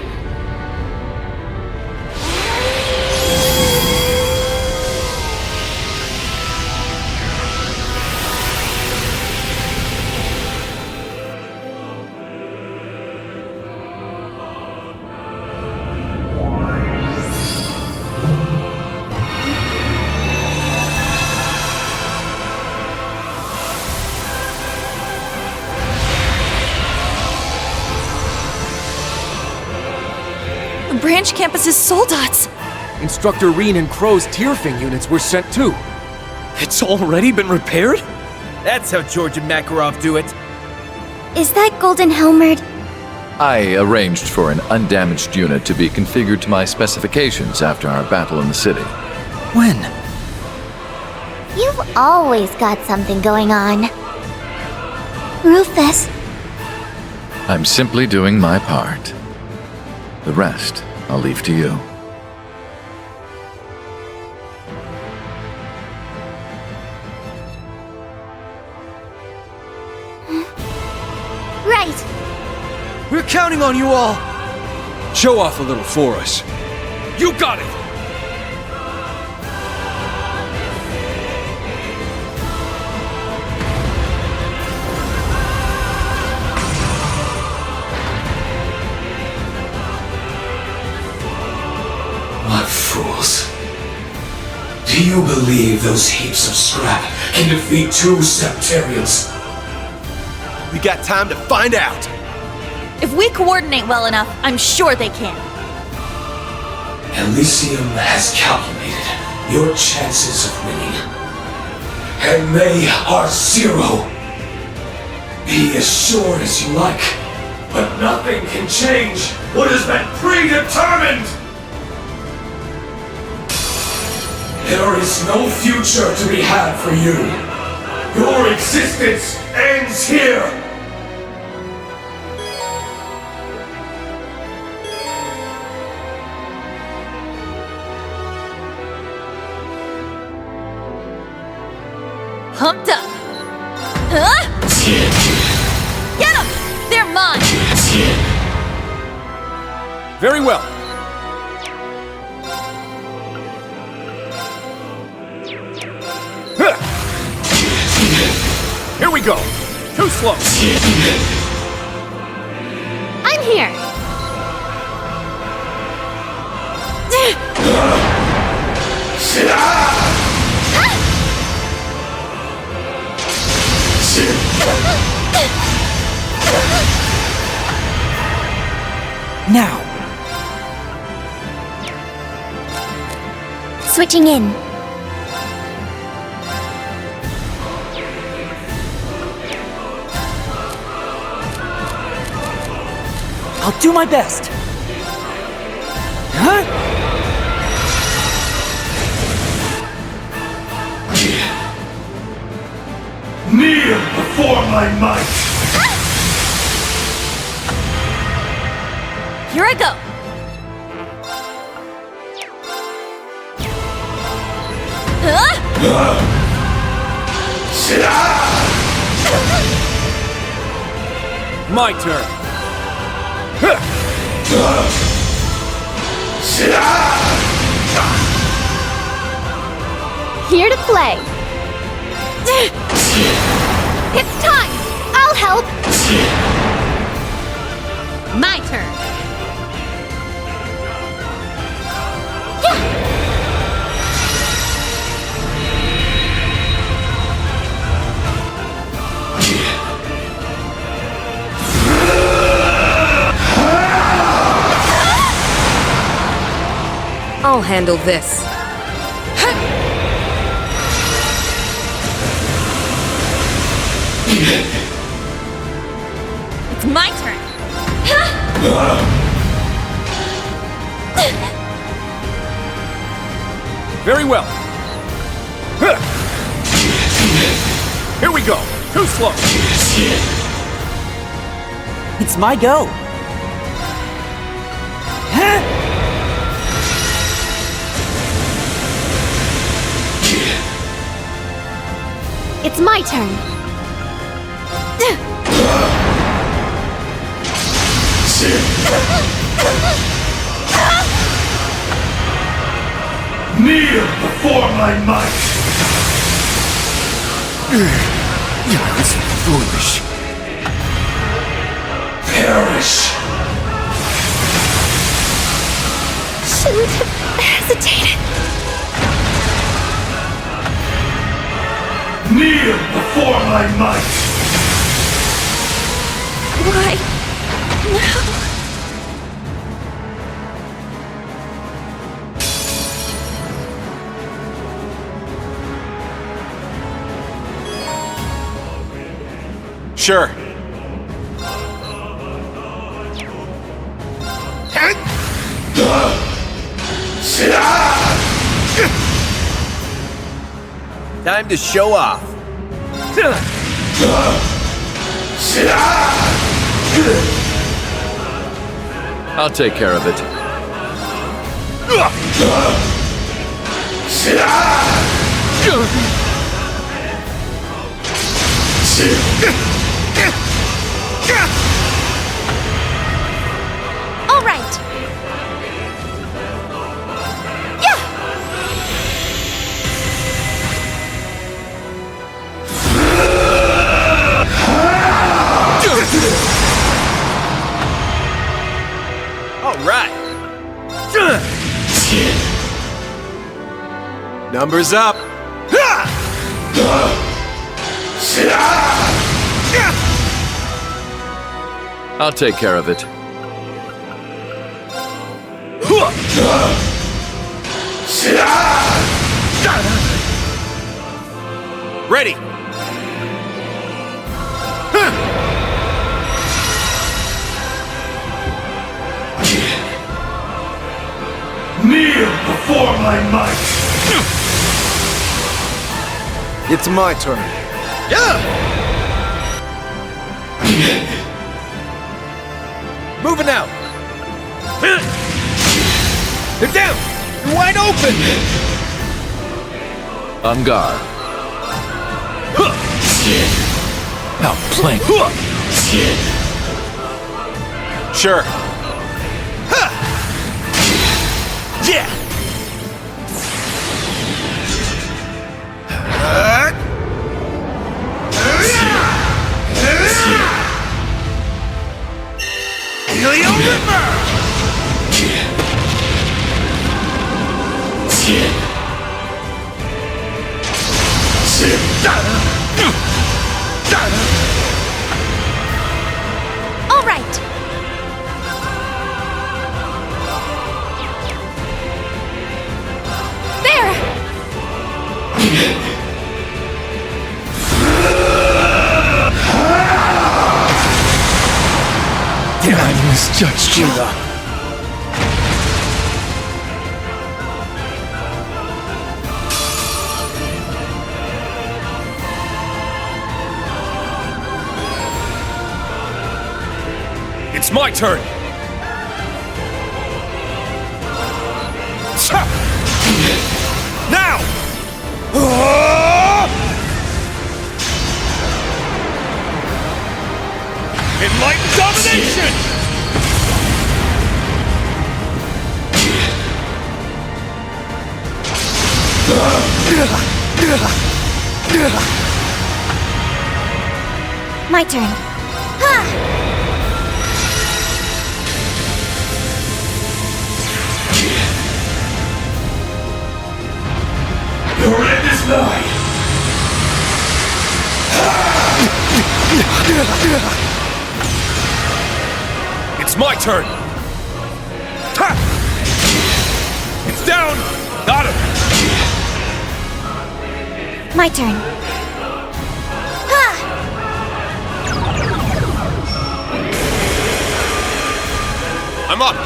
Branch campus's soldats! Instructor Rean and Crow's Tierfing units were sent too. It's already been repaired? That's how George and Makarov do it. Is that Golden Helmered? I arranged for an undamaged unit to be configured to my specifications after our battle in the city. When? You've always got something going on. Rufus. I'm simply doing my part. The rest, I'll leave to you. Right. We're counting on you all. Show off a little for us. You got it! What fools. Do you believe those heaps of scrap can defeat 2 Septarians? We got time to find out! If we coordinate well enough, I'm sure they can. Elysium has calculated your chances of winning. And they are 0. Be as sure as you like, but nothing can change what has been predetermined! There is no future to be had for you. Your existence ends here! pumped up. Huh? Get them! They're mine! Very well. Here we go! Too slow! I'm here! Now! Switching in. I'll do my best! Huh? Kneel before my might! Here I go! My turn. Here to play. It's time! I'll help! My turn. I'll handle this. It's my turn. Very well. Here we go! Too slow! It's my go! It's my turn. Kneel before my might! I was foolish. Perish! Shouldn't have hesitated. Kneel before my might! Why? No. Sure. Time to show off. I'll take care of it. All right. All right. Numbers up. I'll take care of it. Ready. Kneel before my might! It's my turn. Moving out. They're down. You're wide open. On guard. Outflanked. Sure. Yeah. Helio Ripper! All right. There! I misjudged you. It's my turn! Now! Enlightened domination! My turn. Your end is nigh! It's my turn! Ha! It's down! Got him! My turn. I'm up!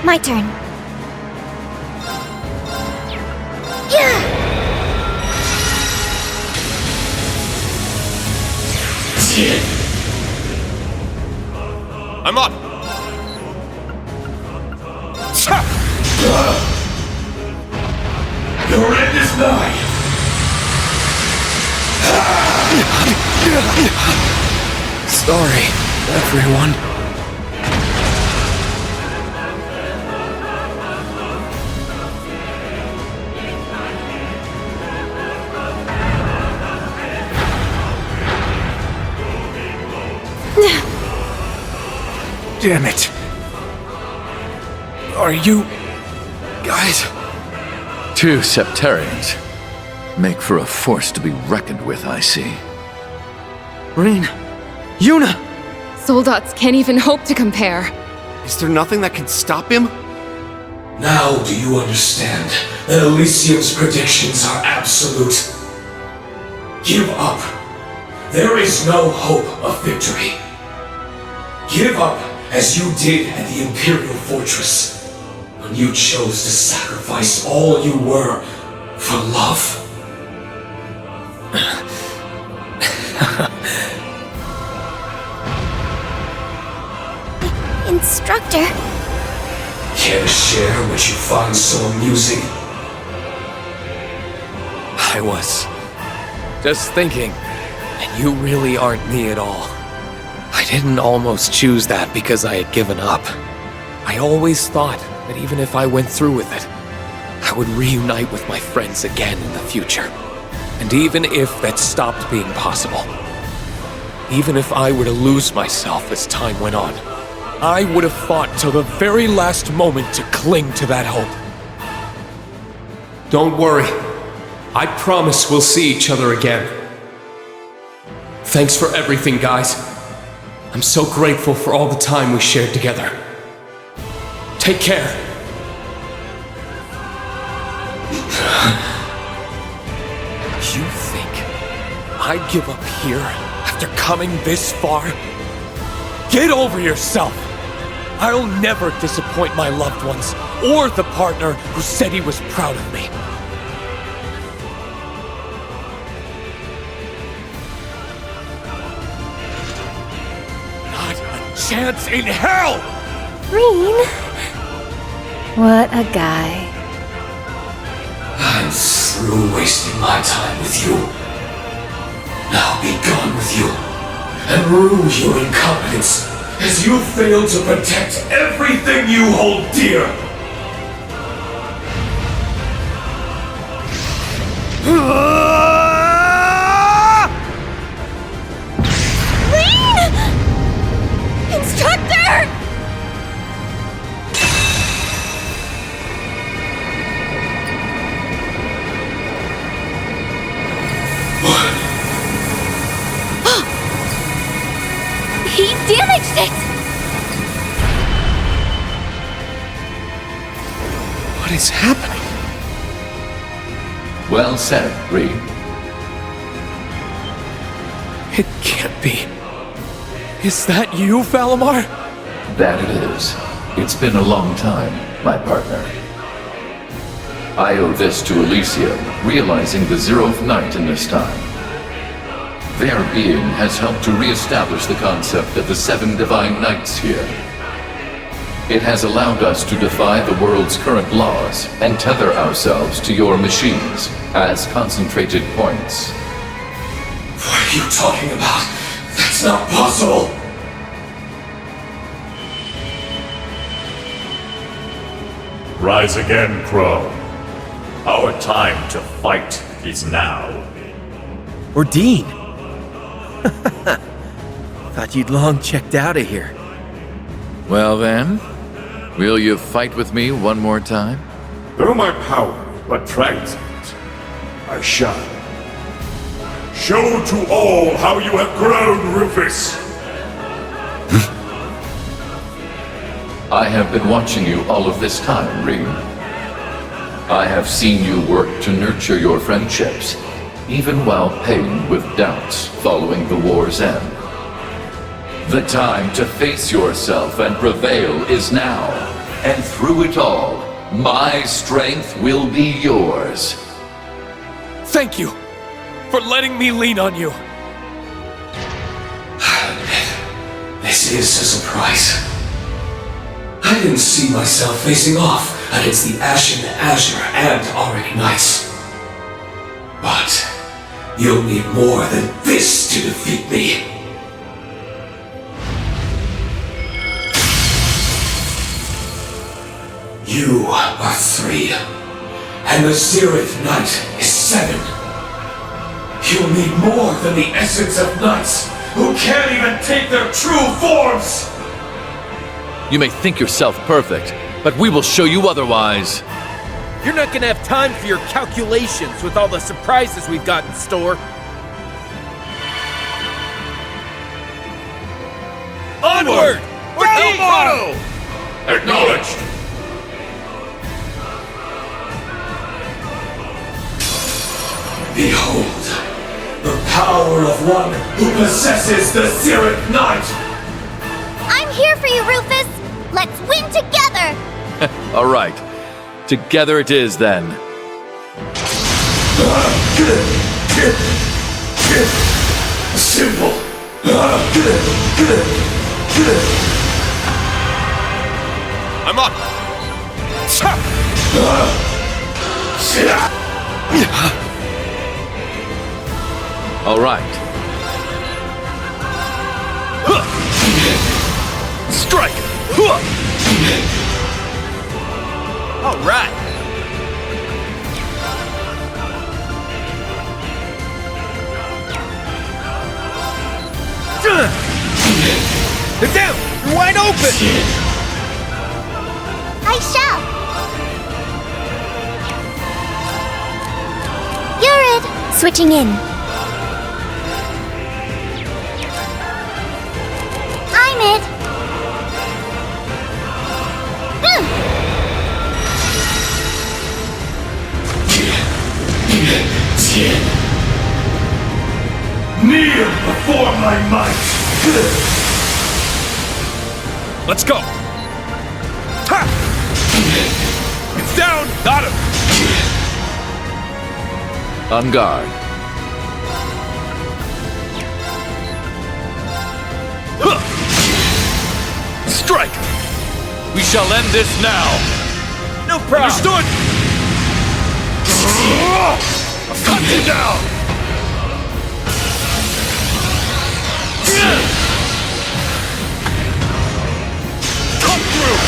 My turn. I'm up! Your end is nigh! Sorry, everyone. Damn it. Are you... guys... Two Septarians. Make for a force to be reckoned with, I see. Rean! Yuna! Soldats can't even hope to compare. Is there nothing that can stop him? Now do you understand that Elysium's predictions are absolute? Give up. There is no hope of victory. Give up as you did at the Imperial Fortress, when you chose to sacrifice all you were for love. Instructor. Care to share what you find so amusing? I was just thinking, and you really aren't me at all. I didn't almost choose that because I had given up. I always thought that even if I went through with it, I would reunite with my friends again in the future. And even if that stopped being possible, even if I were to lose myself as time went on, I would have fought till the very last moment to cling to that hope. Don't worry. I promise we'll see each other again. Thanks for everything, guys. I'm so grateful for all the time we shared together. Take care. You think I'd give up here after coming this far? Get over yourself! I'll never disappoint my loved ones, or the partner who said he was proud of me. Not a chance in hell! Rean. What a guy. I'm through wasting my time with you. Now be gone with you, and rue your incompetence, as you failed to protect everything you hold dear. Rean! Instructor! He damaged it! What is happening? Well said, Rean. It can't be. Is that you, Valimar? That it is. It's been a long time, my partner. I owe this to Elysium, realizing the 0th night in this time. Their being has helped to re-establish the concept of the 7 divine nights here. It has allowed us to defy the world's current laws and tether ourselves to your machines as concentrated points. What are you talking about? That's not possible! Rise again, Crow. Our time to fight is now. Ordine! Thought you'd long checked out of here. Well then, will you fight with me one more time? Through my power, but transient, I shall. Show to all how you have grown, Rufus! I have been watching you all of this time, Rean. I have seen you work to nurture your friendships, even while paying with doubts following the war's end. The time to face yourself and prevail is now, and through it all, my strength will be yours. Thank you for letting me lean on you. This is a surprise. I didn't see myself facing off against the Ashen Azure and Auric Knights. But you'll need more than this to defeat me. You are 3, and the Zeroth Knight is 7. You'll need more than the essence of knights who can't even take their true forms! You may think yourself perfect, but we will show you otherwise. You're not gonna have time for your calculations with all the surprises we've got in store. Onward! Go! Acknowledged! Behold, the power of one who possesses the Zeroth Knight! I'm here for you, Rufus! Let's win together! All right. Together it is then. Simple. I'm up. All right. Strike! All right. They're down! You're wide open! I shall! You're it! Switching in. I'm it! Kneel before my might! Let's go! Ha! It's down! Got him! On guard. Strike! We shall end this now! No problem! Understood! I'll cut you down! Come through!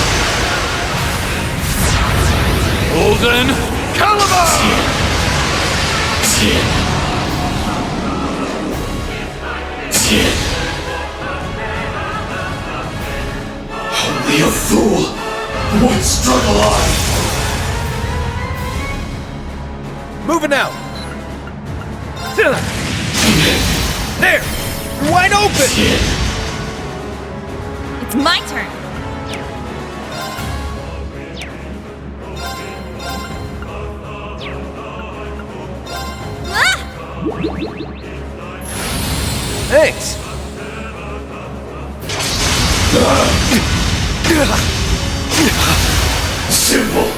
Golden Caliber! Only a fool would struggle on! Moving out! There! You're wide open! It's my turn! Thanks! Simple!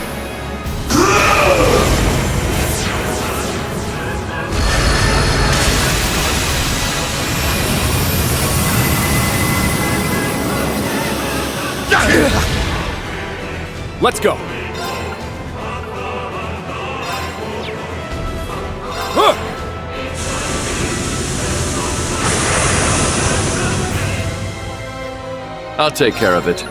Let's go! I'll take care of it.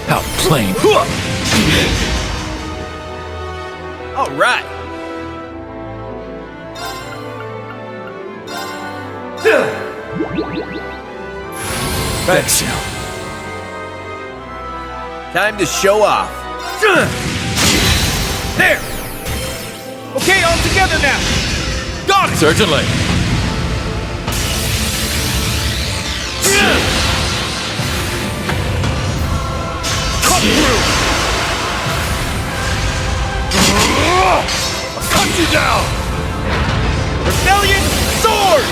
How plain! All right! Thanks. Time to show off. There! Okay, all together now! Got it! Certainly. Come through! I'll cut you down! Rebellion sword!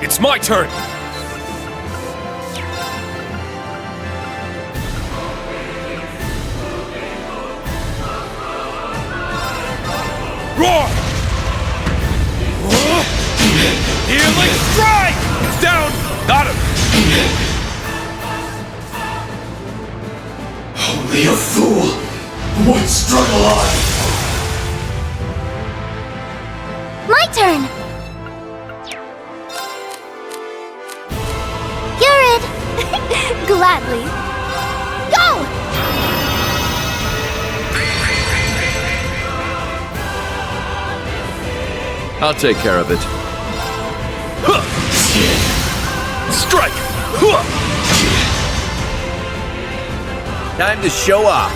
It's my turn! Roar! Healing strike! It's down! Got him! Only a fool would struggle on! My turn! You're it! Gladly. Go! I'll take care of it. Strike! Time to show off.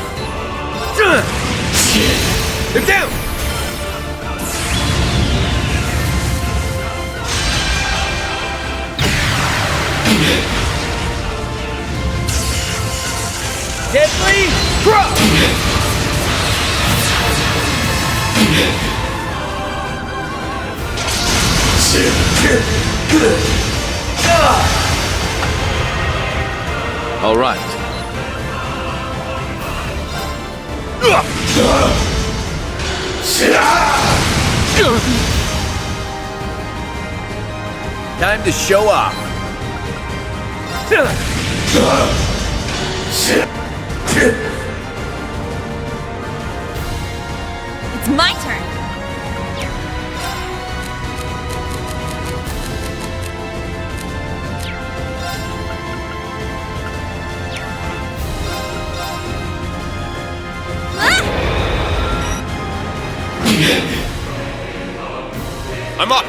They're down! Deadly Crow! All right. Time to show off. It's my turn! I'm up!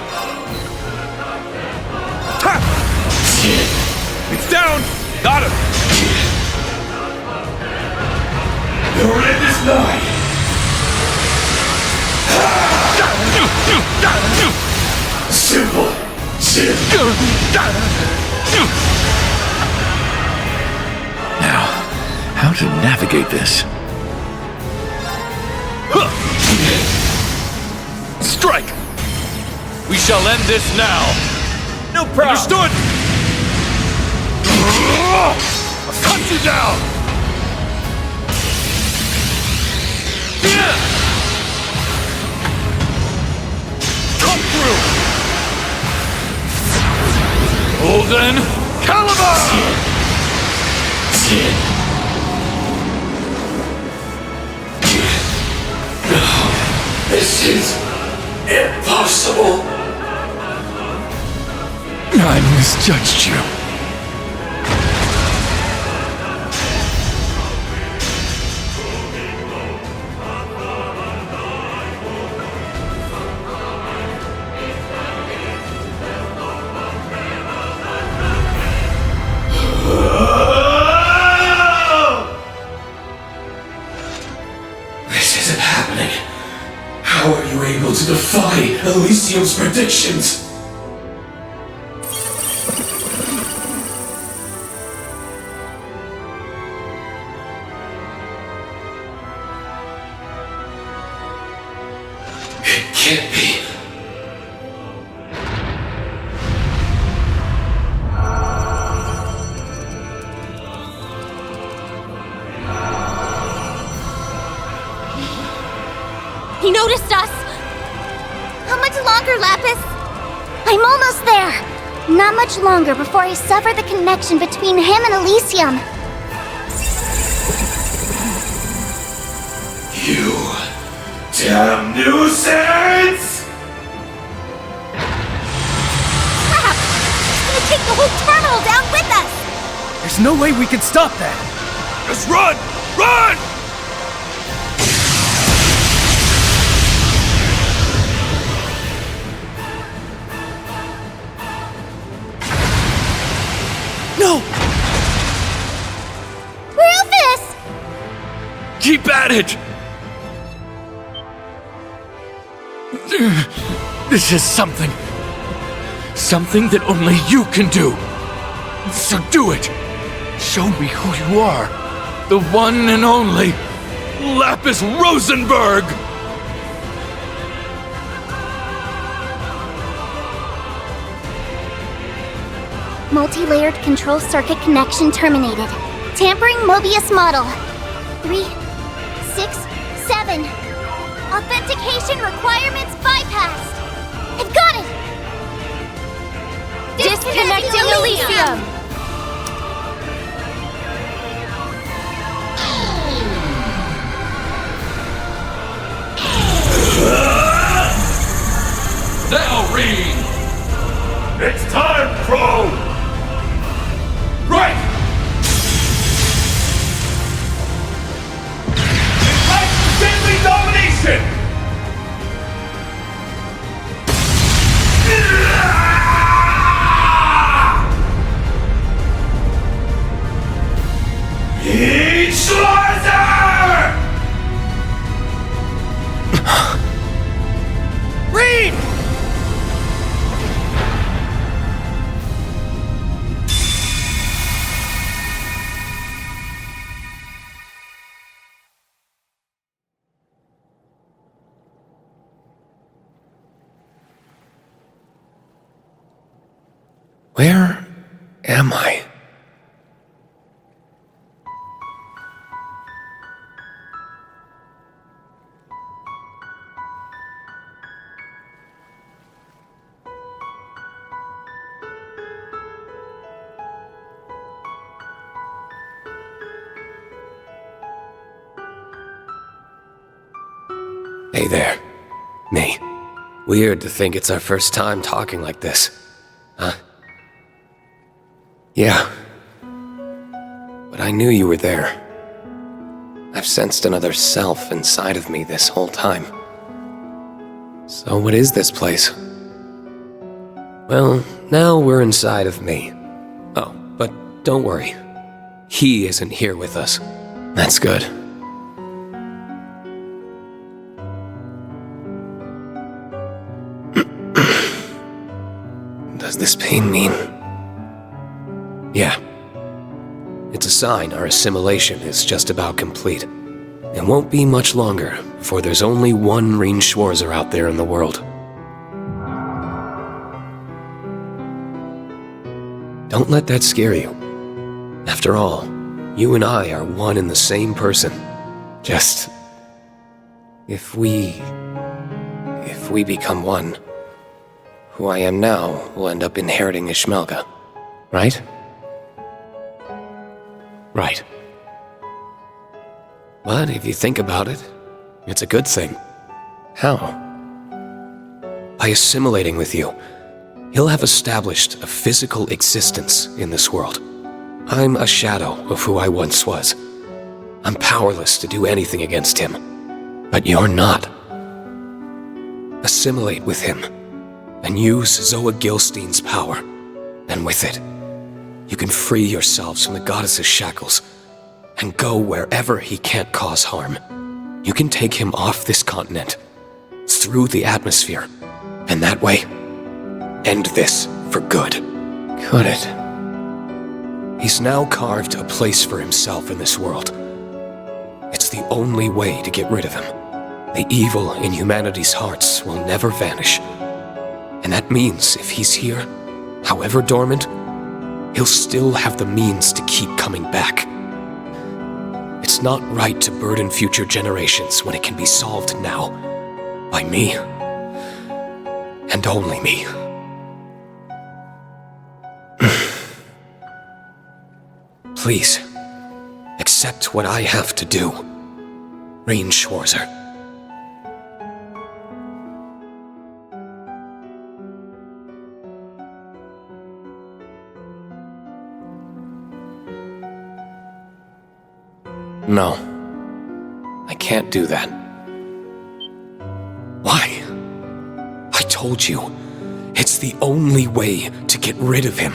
Ha! It's down! Got him! Your end is nigh! Simple! Now, how to navigate this? Strike! We shall end this now! No problem! Understood! I'll cut you down! Golden Caliber! No, this is impossible. I misjudged you. This isn't happening. How are you able to defy Elysium's predictions? It can't be. He noticed us! How much longer, Lapis? I'm almost there! Not much longer before I sever the connection between him and Elysium. You damn nuisance! Crap! He's gonna take the whole terminal down with us! There's no way we can stop that! Just run! Run! No! Rufus! Keep at it! This is something that only you can do. So do it. Show me who you are. The one and only Lapis Rosenberg! Multi-layered control circuit connection terminated. Tampering Mobius model. 3, 6, 7. Authentication requirements bypassed. I've got it! Disconnecting Elysium! Now, Rean! It's time, Crow! Right! It's deadly domination! Rean! Where am I? Hey there. Me. Weird to think it's our first time talking like this. Huh? Yeah. But I knew you were there. I've sensed another self inside of me this whole time. So what is this place? Well, now we're inside of me. Oh, but don't worry. He isn't here with us. That's good. Does this pain mean? Yeah. It's a sign our assimilation is just about complete. It won't be much longer before there's only one Rean Schwarzer out there in the world. Don't let that scare you. After all, you and I are one and the same person. Just... If we become one, who I am now will end up inheriting Ishmelga. right? Right. But if you think about it, it's a good thing. How? By assimilating with you, he'll have established a physical existence in this world. I'm a shadow of who I once was. I'm powerless to do anything against him. But you're not. Assimilate with him, and use Zoa Gilstein's power. And with it, you can free yourselves from the goddess's shackles, and go wherever he can't cause harm. You can take him off this continent, through the atmosphere, and that way, end this for good. Could it? He's now carved a place for himself in this world. It's the only way to get rid of him. The evil in humanity's hearts will never vanish. And that means if he's here, however dormant, he'll still have the means to keep coming back. It's not right to burden future generations when it can be solved now. By me. And only me. Please, accept what I have to do. Rean Schwarzer. No. I can't do that. Why? I told you, it's the only way to get rid of him.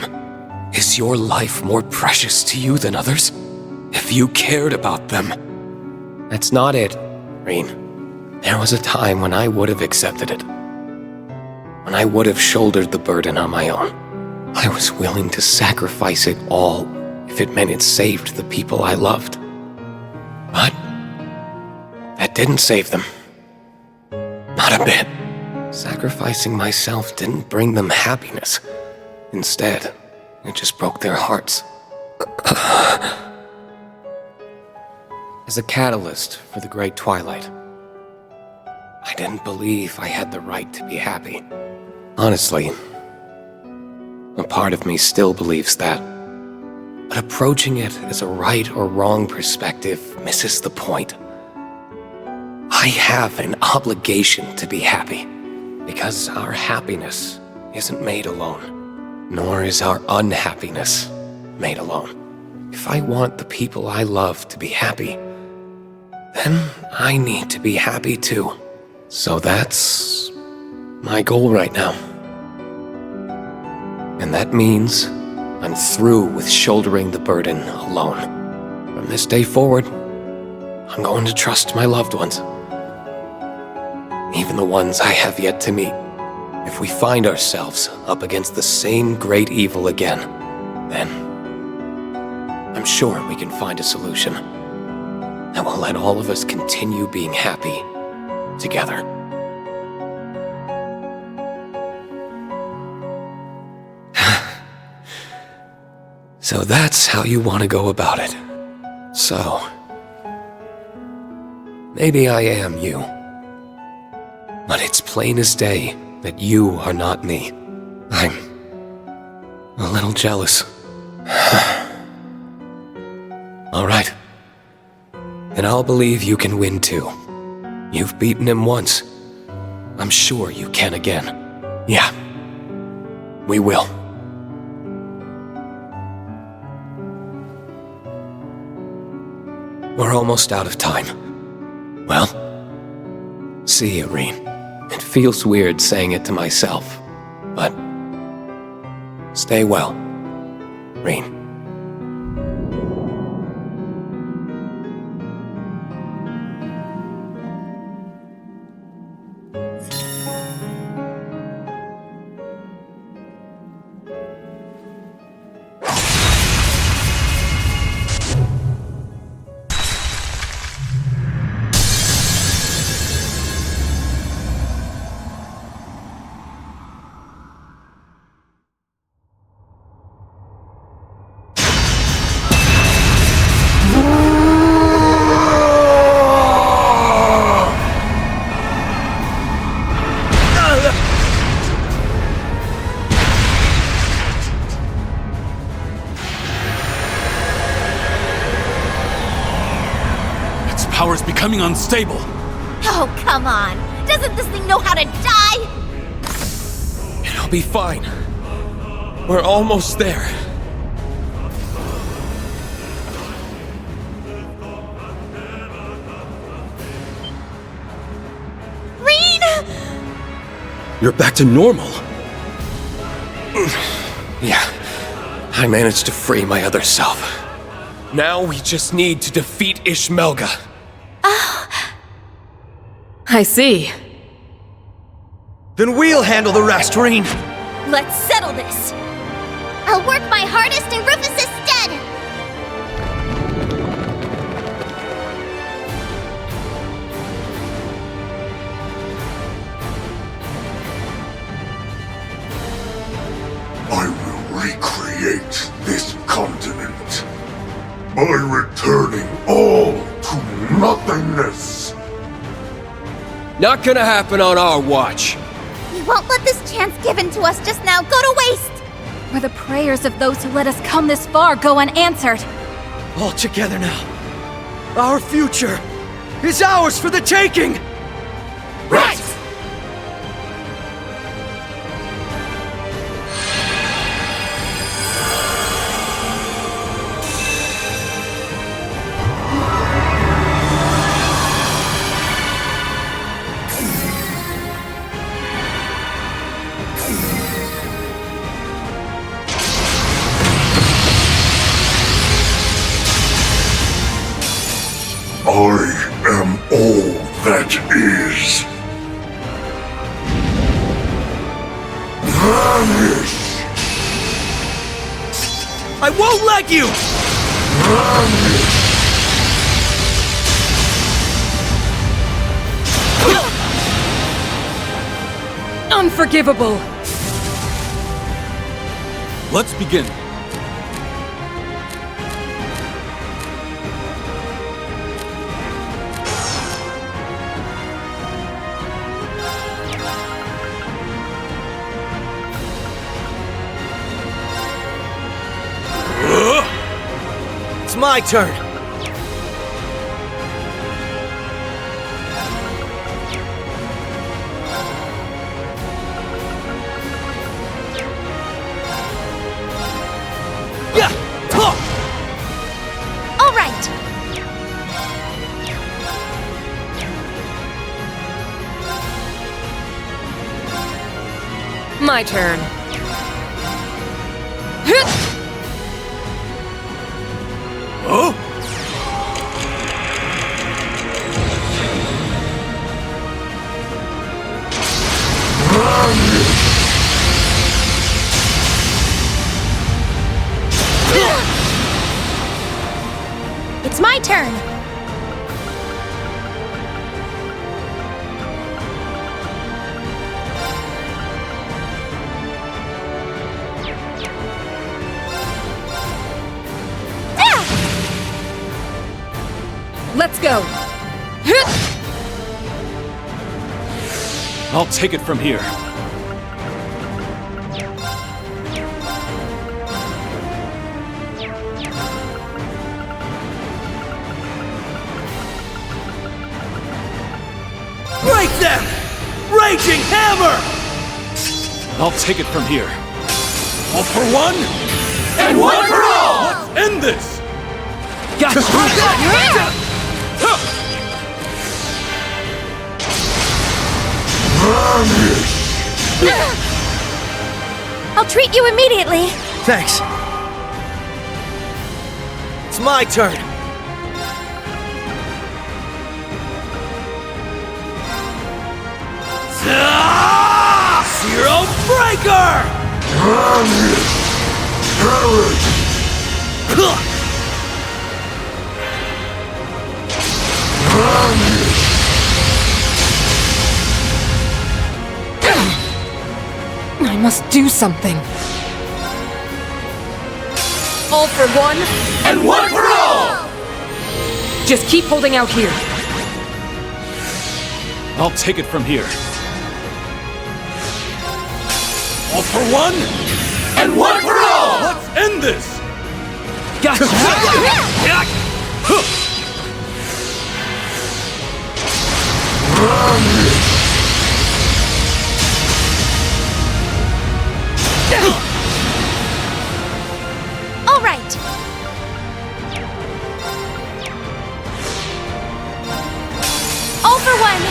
Is your life more precious to you than others? If you cared about them. That's not it, Rean. There was a time when I would have accepted it. When I would have shouldered the burden on my own. I was willing to sacrifice it all if it meant it saved the people I loved. But that didn't save them. Not a bit. Sacrificing myself didn't bring them happiness. Instead, it just broke their hearts. As a catalyst for the Great Twilight, I didn't believe I had the right to be happy. Honestly, a part of me still believes that. But approaching it as a right or wrong perspective misses the point. I have an obligation to be happy, because our happiness isn't made alone, nor is our unhappiness made alone. If I want the people I love to be happy, then I need to be happy too. So that's my goal right now. And that means I'm through with shouldering the burden alone. From this day forward, I'm going to trust my loved ones. Even the ones I have yet to meet. If we find ourselves up against the same great evil again, then I'm sure we can find a solution that will let all of us continue being happy together. So that's how you want to go about it. So, maybe I am you. But it's plain as day that you are not me. I'm a little jealous. All right. Then I'll believe you can win too. You've beaten him once. I'm sure you can again. Yeah. We will. We're almost out of time. Well, see you, Rean. It feels weird saying it to myself, but stay well, Rean. becoming unstable. Oh, come on. Doesn't this thing know how to die? It'll be fine. We're almost there. Rean! You're back to normal. Yeah, I managed to free my other self. Now we just need to defeat Ishmelga. I see. Then we'll handle the rest, Rean. Let's settle this. I'll work my hardest in Rufus's stead. I will recreate this continent by returning all to nothingness. Not gonna happen on our watch. We won't let this chance given to us just now go to waste. Where the prayers of those who let us come this far go unanswered. All together now. Our future is ours for the taking! Right! I am all that is. Vanish! I won't let you! Vanish! Unforgivable! Let's begin. It's my turn. All right. My turn. Oh? It's my turn. Let's go! I'll take it from here. Break them! Raging hammer! I'll take it from here. All for one, And one for all! let's end this! Gotcha! I'll treat you immediately. Thanks. It's my turn. Zero Breaker! I must do something. All for one, And one for all! just keep holding out here. I'll take it from here. All for one, And one for all! let's end this! Gotcha! All right. All for one.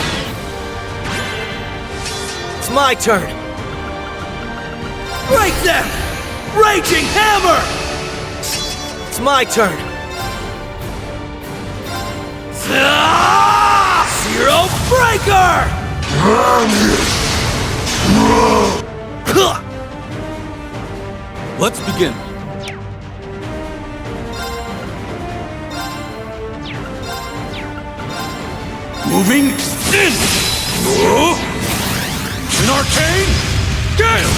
It's my turn. Break them! Raging Hammer! It's my turn. Zero Breaker! Let's begin. Moving in! An arcane gale!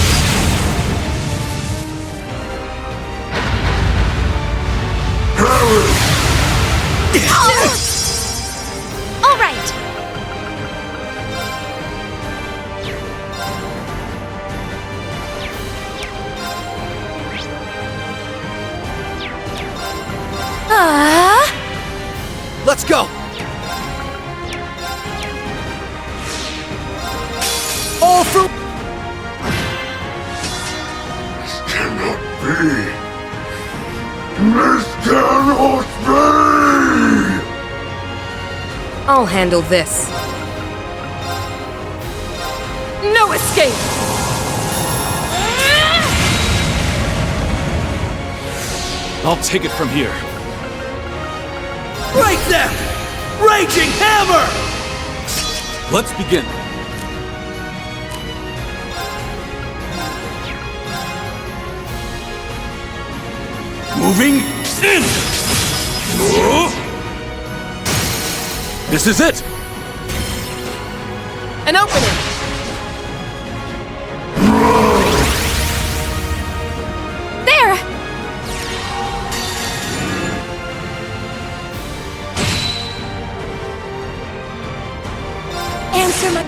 All right. Let's go! All for... This cannot be! This cannot be! I'll handle this. No escape! I'll take it from here. Break them! Raging Hammer! Let's begin. Moving in! This is it! An opening! There! Answer my...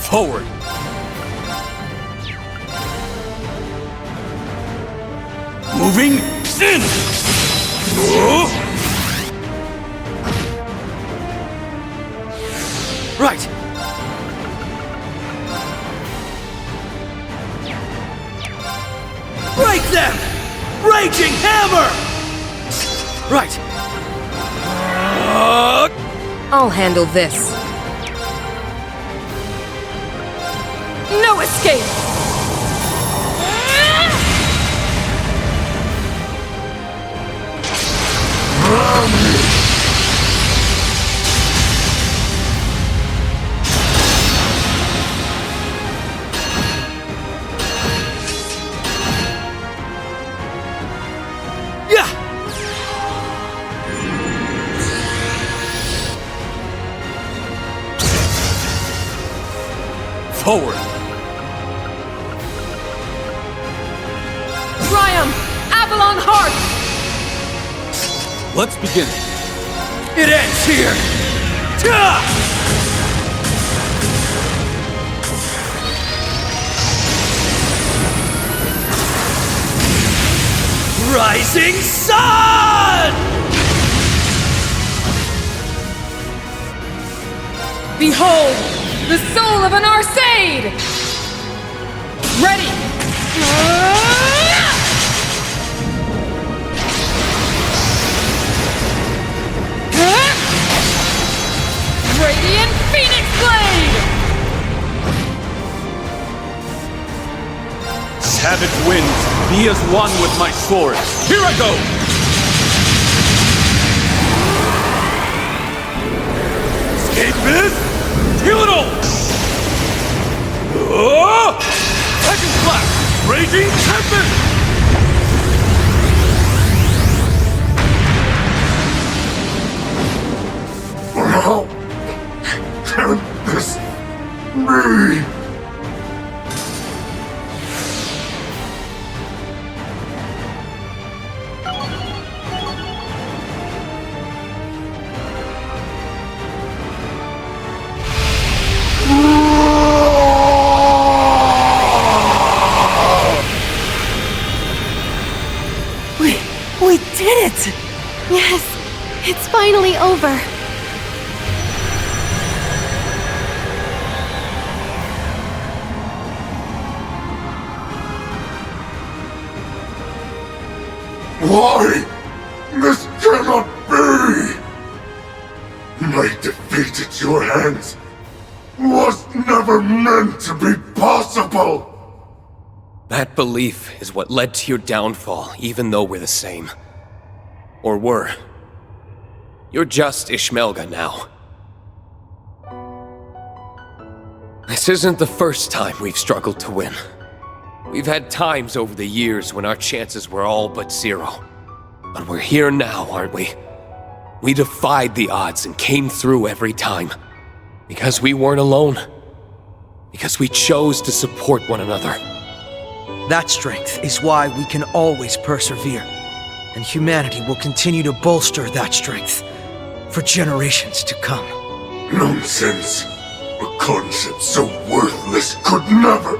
Forward! Moving in! Right! Break them! Raging Hammer! Right! I'll handle this. No escape! Yeah! Forward! Triumph! Avalon Heart! Let's begin. It ends here! Ta! Rising Sun! Behold, the soul of an Arcade! Ready! Radiant Phoenix Blade! Savage winds, be as one with my sword. Here I go! Escape this! Heal it all! Second class! Raging Tempest! How can this be? was never meant to be possible! That belief is what led to your downfall, even though we're the same. Or were. You're just Ishmelga now. This isn't the first time we've struggled to win. We've had times over the years when our chances were all but zero. But we're here now, aren't we? We defied the odds and came through every time. Because we weren't alone. Because we chose to support one another. That strength is why we can always persevere. And humanity will continue to bolster that strength for generations to come. Nonsense! A concept so worthless could never...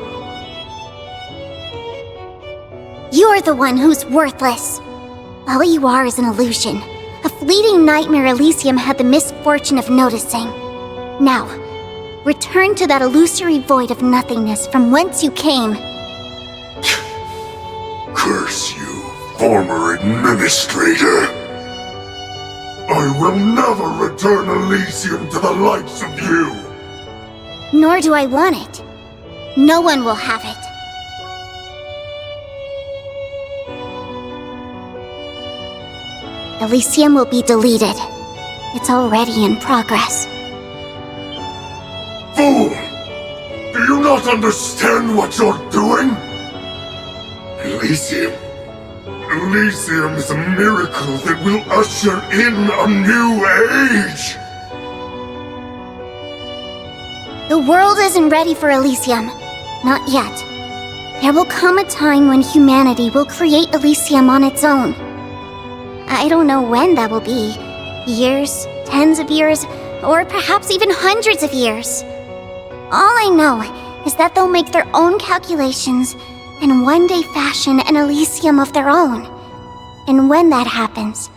You're the one who's worthless. All you are is an illusion. A fleeting nightmare Elysium had the misfortune of noticing. Now, return to that illusory void of nothingness from whence you came. Curse you, former administrator. I will never return Elysium to the likes of you. Nor do I want it. No one will have it. Elysium will be deleted. It's already in progress. Fool! Do you not understand what you're doing? Elysium is a miracle that will usher in a new age! The world isn't ready for Elysium. Not yet. There will come a time when humanity will create Elysium on its own. I don't know when that will be. Years, tens of years, or perhaps even hundreds of years. All I know is that they'll make their own calculations and one day fashion an Elysium of their own. And when that happens,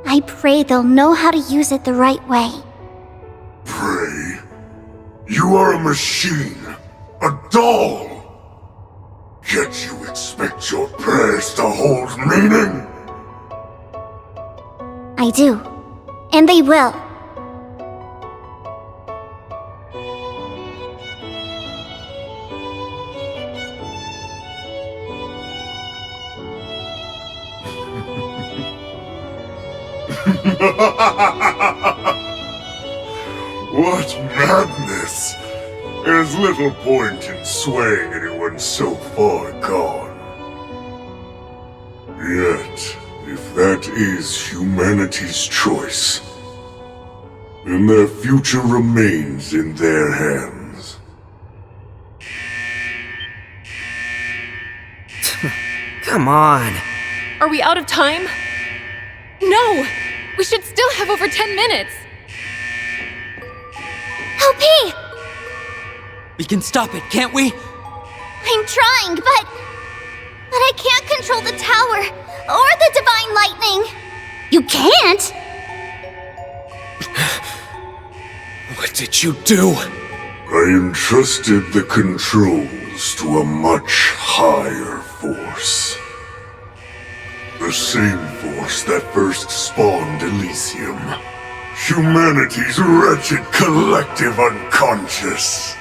I pray they'll know how to use it the right way. Pray? You are a machine, a doll. Yet you expect your prayers to hold meaning? I do. And they will. What madness! There's little point in swaying anyone so far gone. Yet, if that is humanity's choice, then their future remains in their hands. Come on. Are we out of time? No! We should still have over 10 minutes! LP! We can stop it, can't we? I'm trying, but I can't control the tower or the divine lightning. You can't? What did you do? I entrusted the controls to a much higher force. The same force that first spawned Elysium. Humanity's wretched collective unconscious.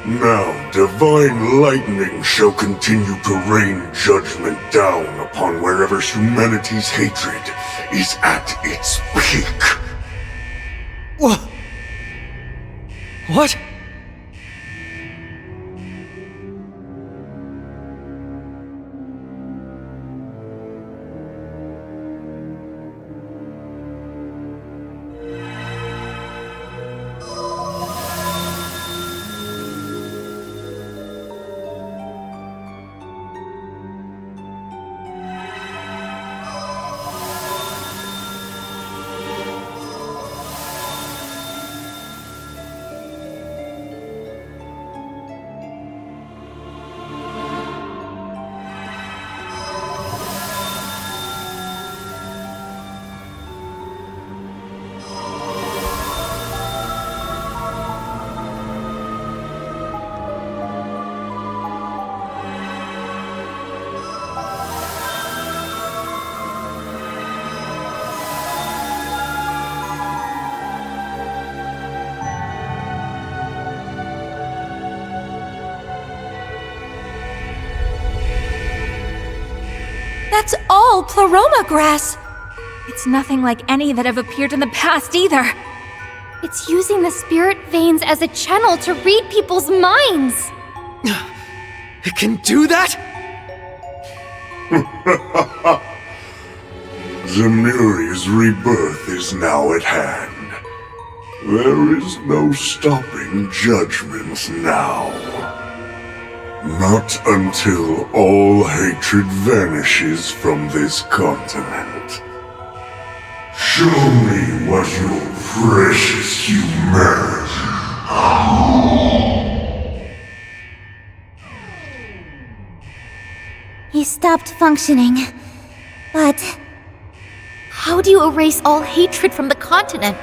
Now, divine lightning shall continue to rain judgment down upon wherever humanity's hatred is at its peak. What? That's all pleroma grass. It's nothing like any that have appeared in the past either. It's using the spirit veins as a channel to read people's minds. It can do that? Zemuria's rebirth is now at hand. There is no stopping judgments now. Not until all hatred vanishes from this continent. Show me what your precious humanity. He stopped functioning. But how do you erase all hatred from the continent?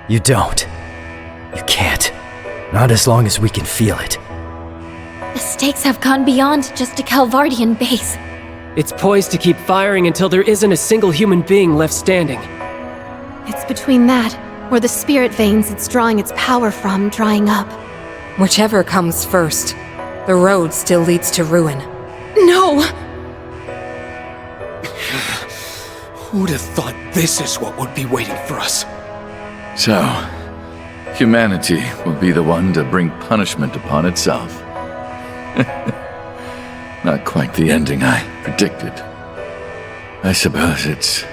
You don't. You can't. Not as long as we can feel it. The stakes have gone beyond just a Calvardian base. It's poised to keep firing until there isn't a single human being left standing. It's between that, or the spirit veins it's drawing its power from drying up. Whichever comes first, the road still leads to ruin. No! Who'd have thought this is what would be waiting for us? So, humanity will be the one to bring punishment upon itself. Not quite the ending I predicted. I suppose it's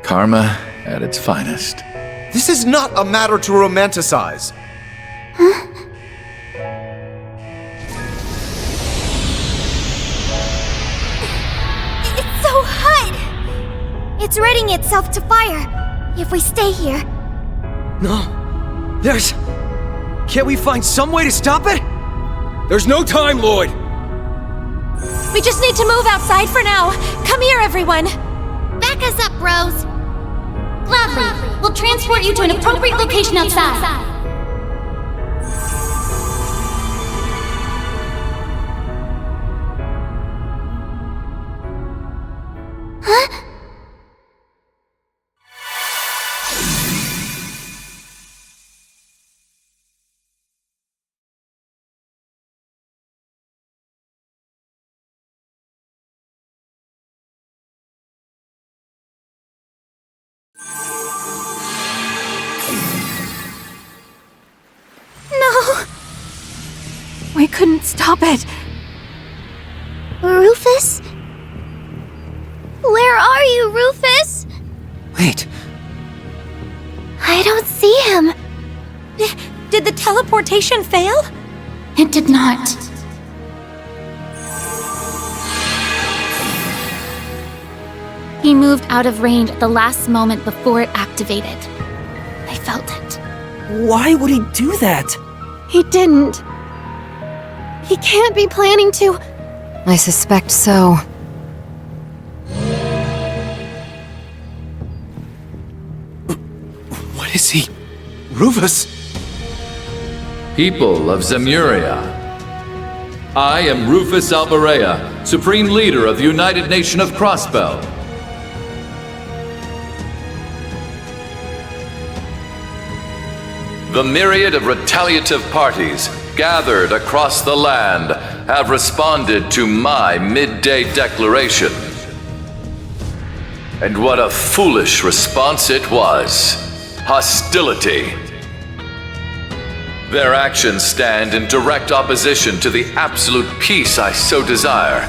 karma at its finest. This is not a matter to romanticize. it's so hot! It's readying itself to fire. If we stay here. No. Can't we find some way to stop it? There's no time, Lloyd! We just need to move outside for now. Come here, everyone. Back us up, bros. Gladly. We'll transport you to an appropriate location outside. Huh? We couldn't stop it. Rufus? Where are you, Rufus? Wait. I don't see him. Did the teleportation fail? It did not. He moved out of range at the last moment before it activated. I felt it. Why would he do that? He didn't. He can't be planning to. I suspect so. What is he? Rufus? People of Zemuria. I am Rufus Alberea, Supreme Leader of the United Nation of Crossbell. The myriad of retaliative parties gathered across the land have responded to my midday declaration. And what a foolish response it was. Hostility. Their actions stand in direct opposition to the absolute peace I so desire,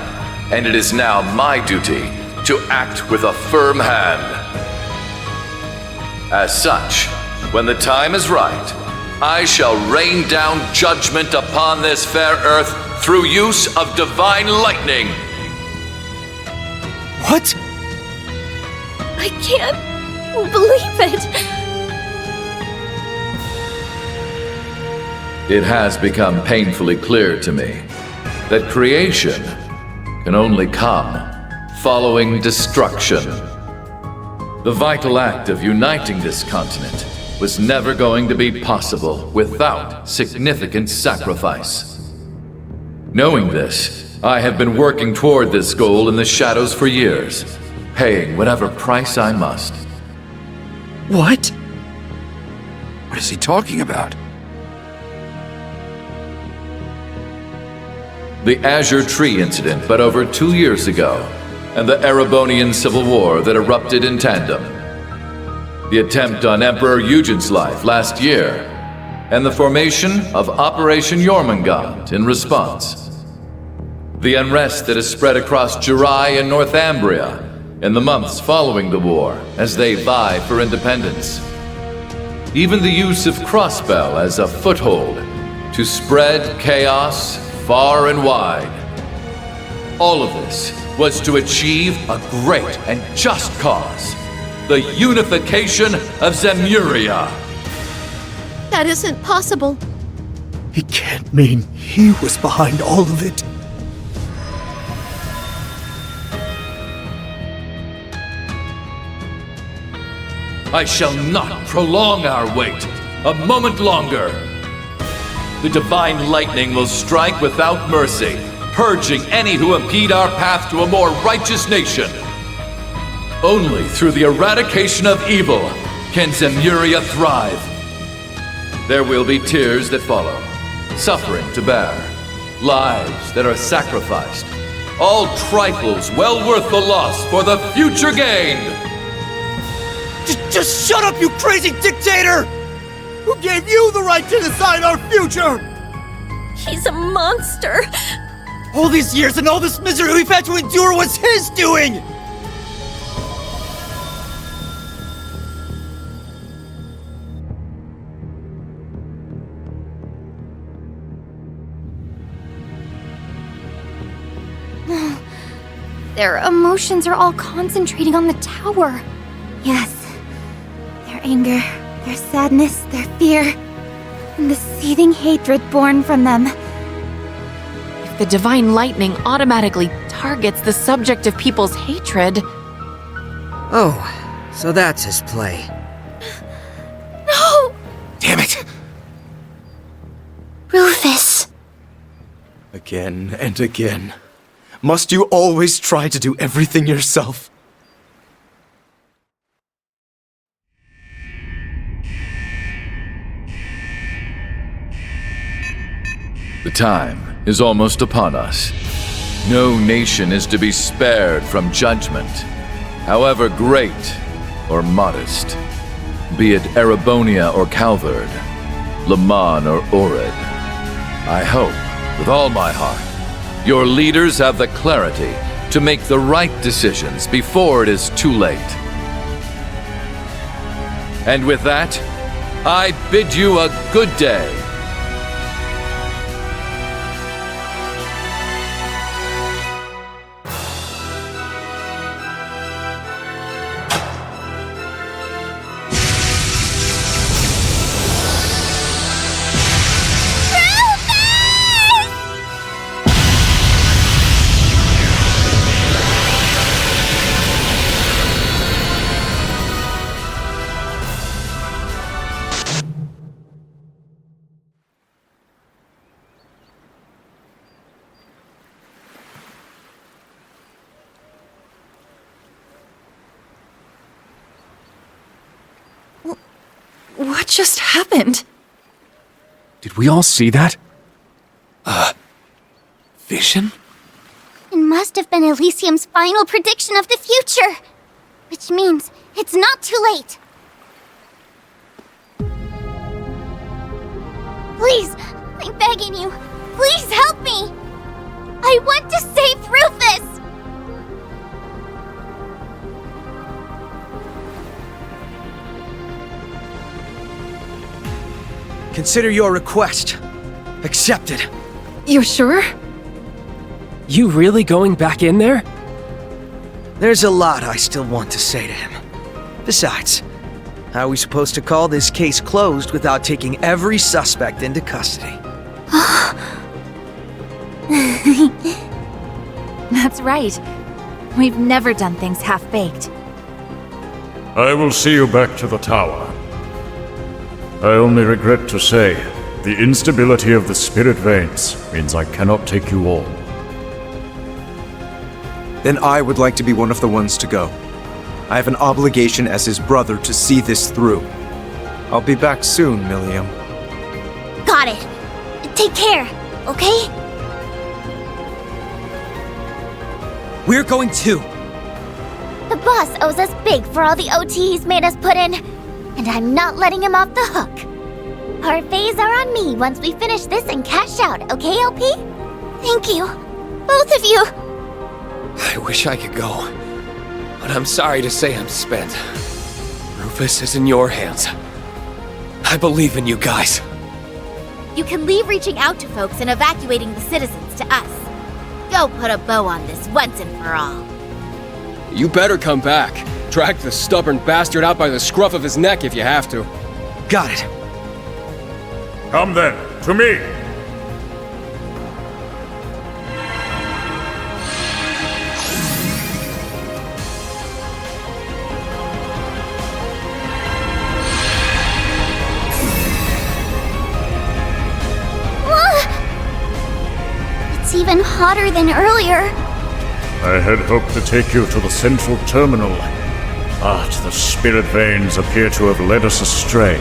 and it is now my duty to act with a firm hand. As such, when the time is right, I shall rain down judgment upon this fair earth through use of divine lightning. What? I can't believe it. It has become painfully clear to me that creation can only come following destruction. The vital act of uniting this continent was never going to be possible without significant sacrifice. Knowing this, I have been working toward this goal in the shadows for years, paying whatever price I must. What? What is he talking about? The Azure Tree incident but over 2 years ago, and the Erebonian Civil War that erupted in tandem. The attempt on Emperor Eugen's life last year, and the formation of Operation Jormungand in response. The unrest that has spread across Jirai and Northumbria in the months following the war as they vie for independence. Even the use of Crossbell as a foothold to spread chaos far and wide. All of this was to achieve a great and just cause, the unification of Zemuria. That isn't possible. It can't mean he was behind all of it. I shall not prolong our wait a moment longer. The divine lightning will strike without mercy, purging any who impede our path to a more righteous nation. Only through the eradication of evil can Zemuria thrive. There will be tears that follow, suffering to bear, lives that are sacrificed, all trifles well worth the loss for the future gain. Just shut up, you crazy dictator! Who gave you the right to decide our future? He's a monster. All these years and all this misery we've had to endure was his doing! Their emotions are all concentrating on the tower. Yes. Their anger, their sadness, their fear, and the seething hatred born from them. If the divine lightning automatically targets the subject of people's hatred... Oh, so that's his play. No! Damn it! Rufus. Again and again. Must you always try to do everything yourself? The time is almost upon us. No nation is to be spared from judgment, however great or modest, be it Erebonia or Calvard, Leman or Orid. I hope, with all my heart, your leaders have the clarity to make the right decisions before it is too late. And with that, I bid you a good day. What just happened? Did we all see that? Vision? It must have been Elysium's final prediction of the future. Which means it's not too late. Please, I'm begging you. Please help me. I want to save Rufus. Consider your request accepted. You're sure? You really going back in there? There's a lot I still want to say to him. Besides, how are we supposed to call this case closed without taking every suspect into custody? That's right. We've never done things half-baked. I will see you back to the tower. I only regret to say, the instability of the spirit veins means I cannot take you all. Then I would like to be one of the ones to go. I have an obligation as his brother to see this through. I'll be back soon, Milliam. Got it. Take care, okay? We're going too. boss owes us big for all the OT he's made us put in, and I'm not letting him off the hook. Parfaits are on me once we finish this and cash out, okay, LP? Thank you. Both of you. I wish I could go, but I'm sorry to say I'm spent. Rufus is in your hands. I believe in you guys. You can leave reaching out to folks and evacuating the citizens to us. Go put a bow on this once and for all. You better come back. Drag the stubborn bastard out by the scruff of his neck if you have to. Got it. Come then, to me! It's even hotter than earlier. I had hoped to take you to the central terminal, but the spirit veins appear to have led us astray.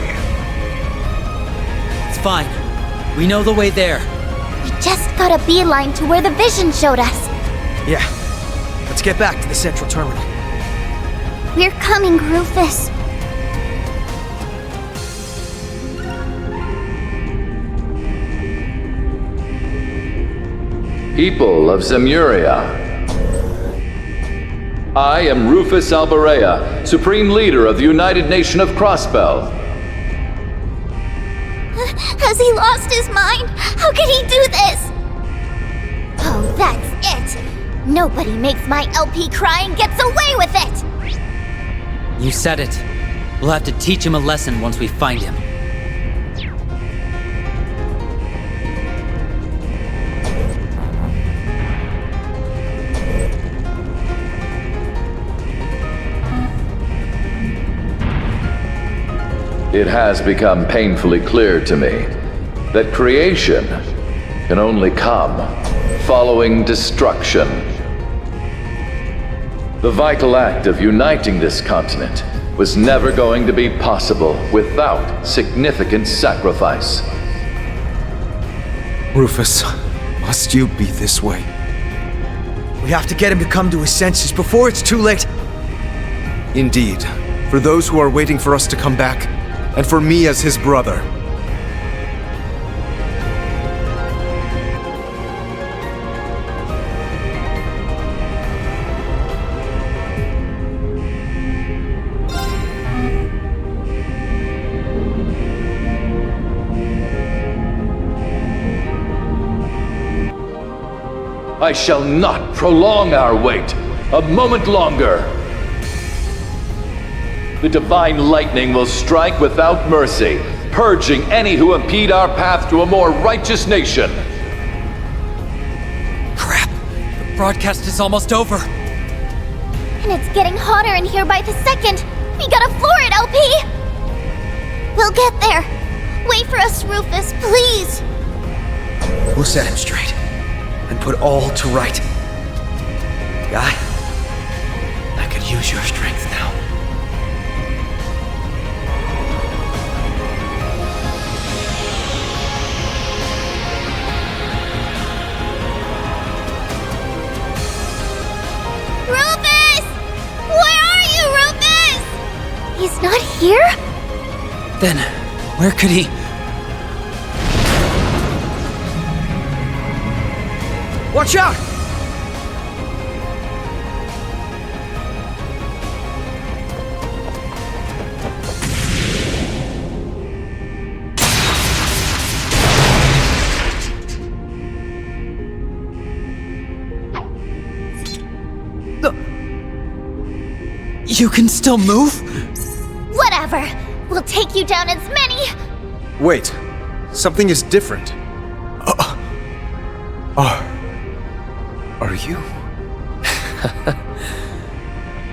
It's fine. We know the way there. We just got a beeline to where the vision showed us. Yeah. Let's get back to the central terminal. We're coming, Rufus. People of Zemuria. I am Rufus Alberea, Supreme Leader of the United Nation of Crossbell. Has he lost his mind? How could he do this? Oh, that's it. Nobody makes my LP cry and gets away with it. You said it. We'll have to teach him a lesson once we find him. It has become painfully clear to me that creation can only come following destruction. The vital act of uniting this continent was never going to be possible without significant sacrifice. Rufus, must you be this way? We have to get him to come to his senses before it's too late. Indeed. For those who are waiting for us to come back, and for me as his brother. I shall not prolong our wait a moment longer. The divine lightning will strike without mercy, purging any who impede our path to a more righteous nation. Crap! The broadcast is almost over. And it's getting hotter in here by the second. We gotta floor it, LP! We'll get there. Wait for us, Rufus, please. We'll set him straight and put all to right. Guy, I could use your strength now. He's not here? Then, where could he... Watch out! You can still move? Whatever. We'll take you down as many... Wait. Something is different. Are you?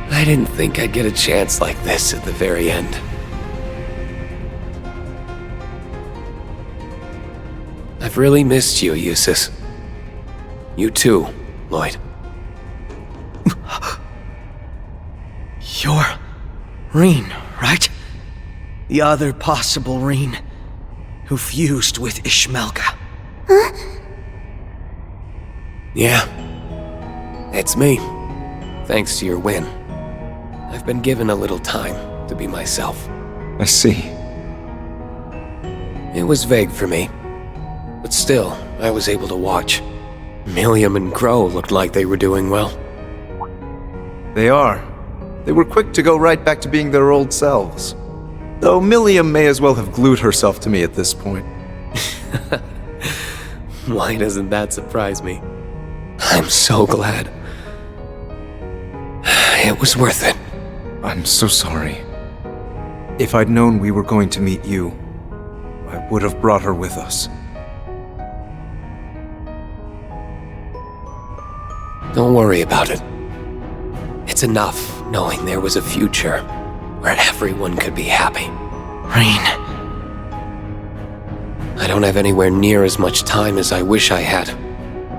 I didn't think I'd get a chance like this at the very end. I've really missed you, Eustace. You too, Lloyd. You're Rean, right? The other possible Rean who fused with Ishmelga. Huh? Yeah. It's me. Thanks to your win. I've been given a little time to be myself. I see. It was vague for me, but still, I was able to watch. Rean and Crow looked like they were doing well. They are. They were quick to go right back to being their old selves. Though Mireille may as well have glued herself to me at this point. Why doesn't that surprise me? I'm so glad. It was worth it. I'm so sorry. If I'd known we were going to meet you, I would have brought her with us. Don't worry about it. It's enough knowing there was a future where everyone could be happy. Rean. I don't have anywhere near as much time as I wish I had,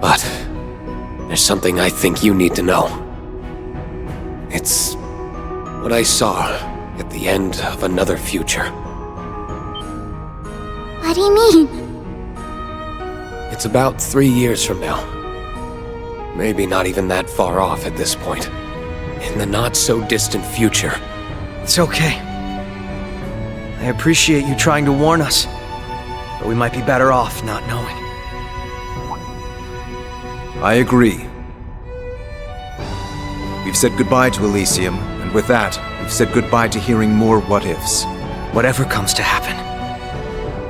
but there's something I think you need to know. It's what I saw at the end of another future. What do you mean? It's about 3 years from now. Maybe not even that far off at this point. In the not-so-distant future. It's okay. I appreciate you trying to warn us, but we might be better off not knowing. I agree. We've said goodbye to Elysium, and with that, we've said goodbye to hearing more what-ifs. Whatever comes to happen,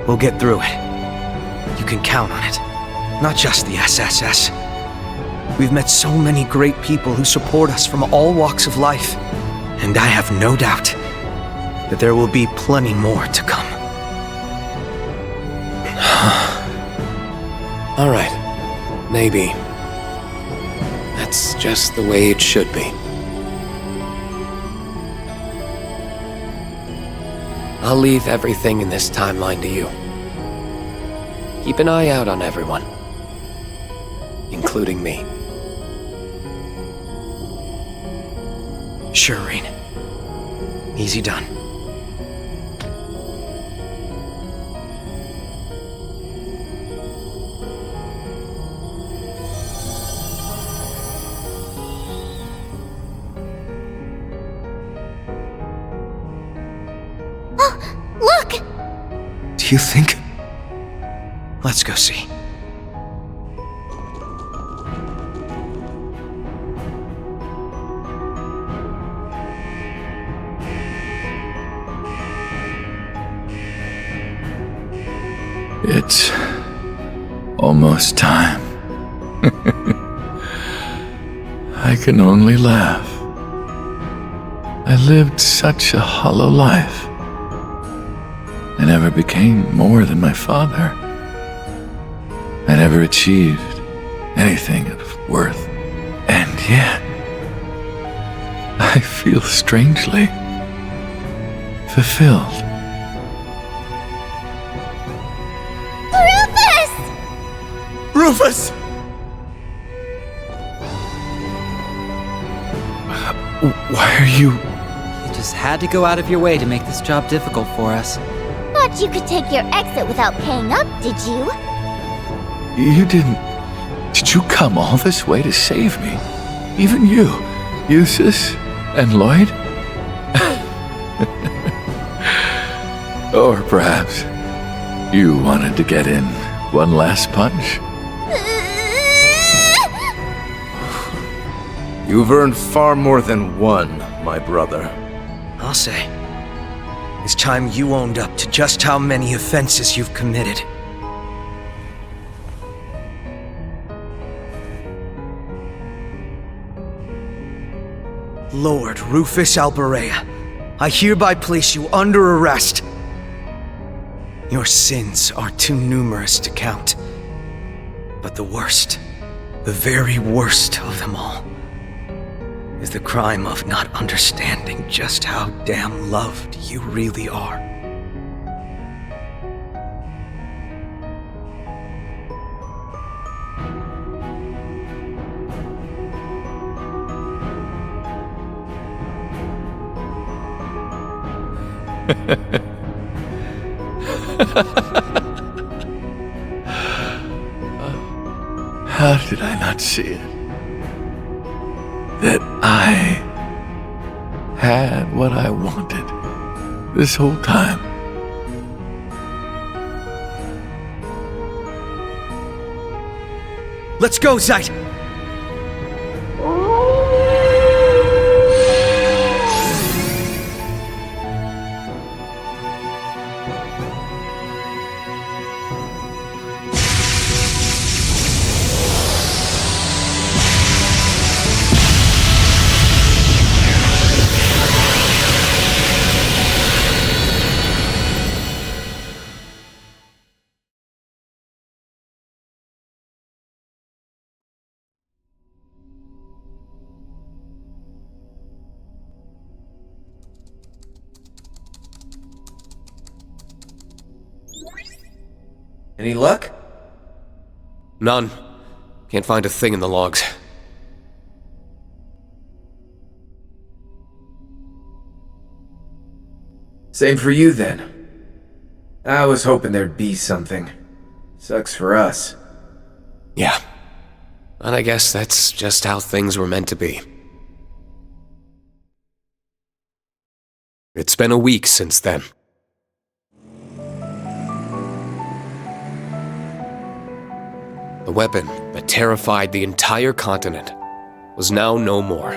we'll get through it. You can count on it. Not just the SSS. We've met so many great people who support us from all walks of life, and I have no doubt that there will be plenty more to come. All right. Maybe. That's just the way it should be. I'll leave everything in this timeline to you. Keep an eye out on everyone, including me. Sure, Rean. Easy done. Oh, look! Do you think? Let's go see. It's almost time. I can only laugh. I lived such a hollow life. I never became more than my father. I never achieved anything of worth. And yet, I feel strangely fulfilled. Rufus! Why are you... You just had to go out of your way to make this job difficult for us. Thought you could take your exit without paying up, did you? You didn't... Did you come all this way to save me? Even you, Eustace and Lloyd? Or perhaps you wanted to get in one last punch? You've earned far more than one, my brother. I'll say. It's time you owned up to just how many offenses you've committed. Lord Rufus Alberea, I hereby place you under arrest. Your sins are too numerous to count. But the worst, the very worst of them all, is the crime of not understanding just how damn loved you really are. How did I not see it? That I had what I wanted this whole time. Let's go, Zeit! Any luck? None. Can't find a thing in the logs. Same for you then. I was hoping there'd be something. Sucks for us. Yeah. And I guess that's just how things were meant to be. It's been a week since then. The weapon that terrified the entire continent was now no more.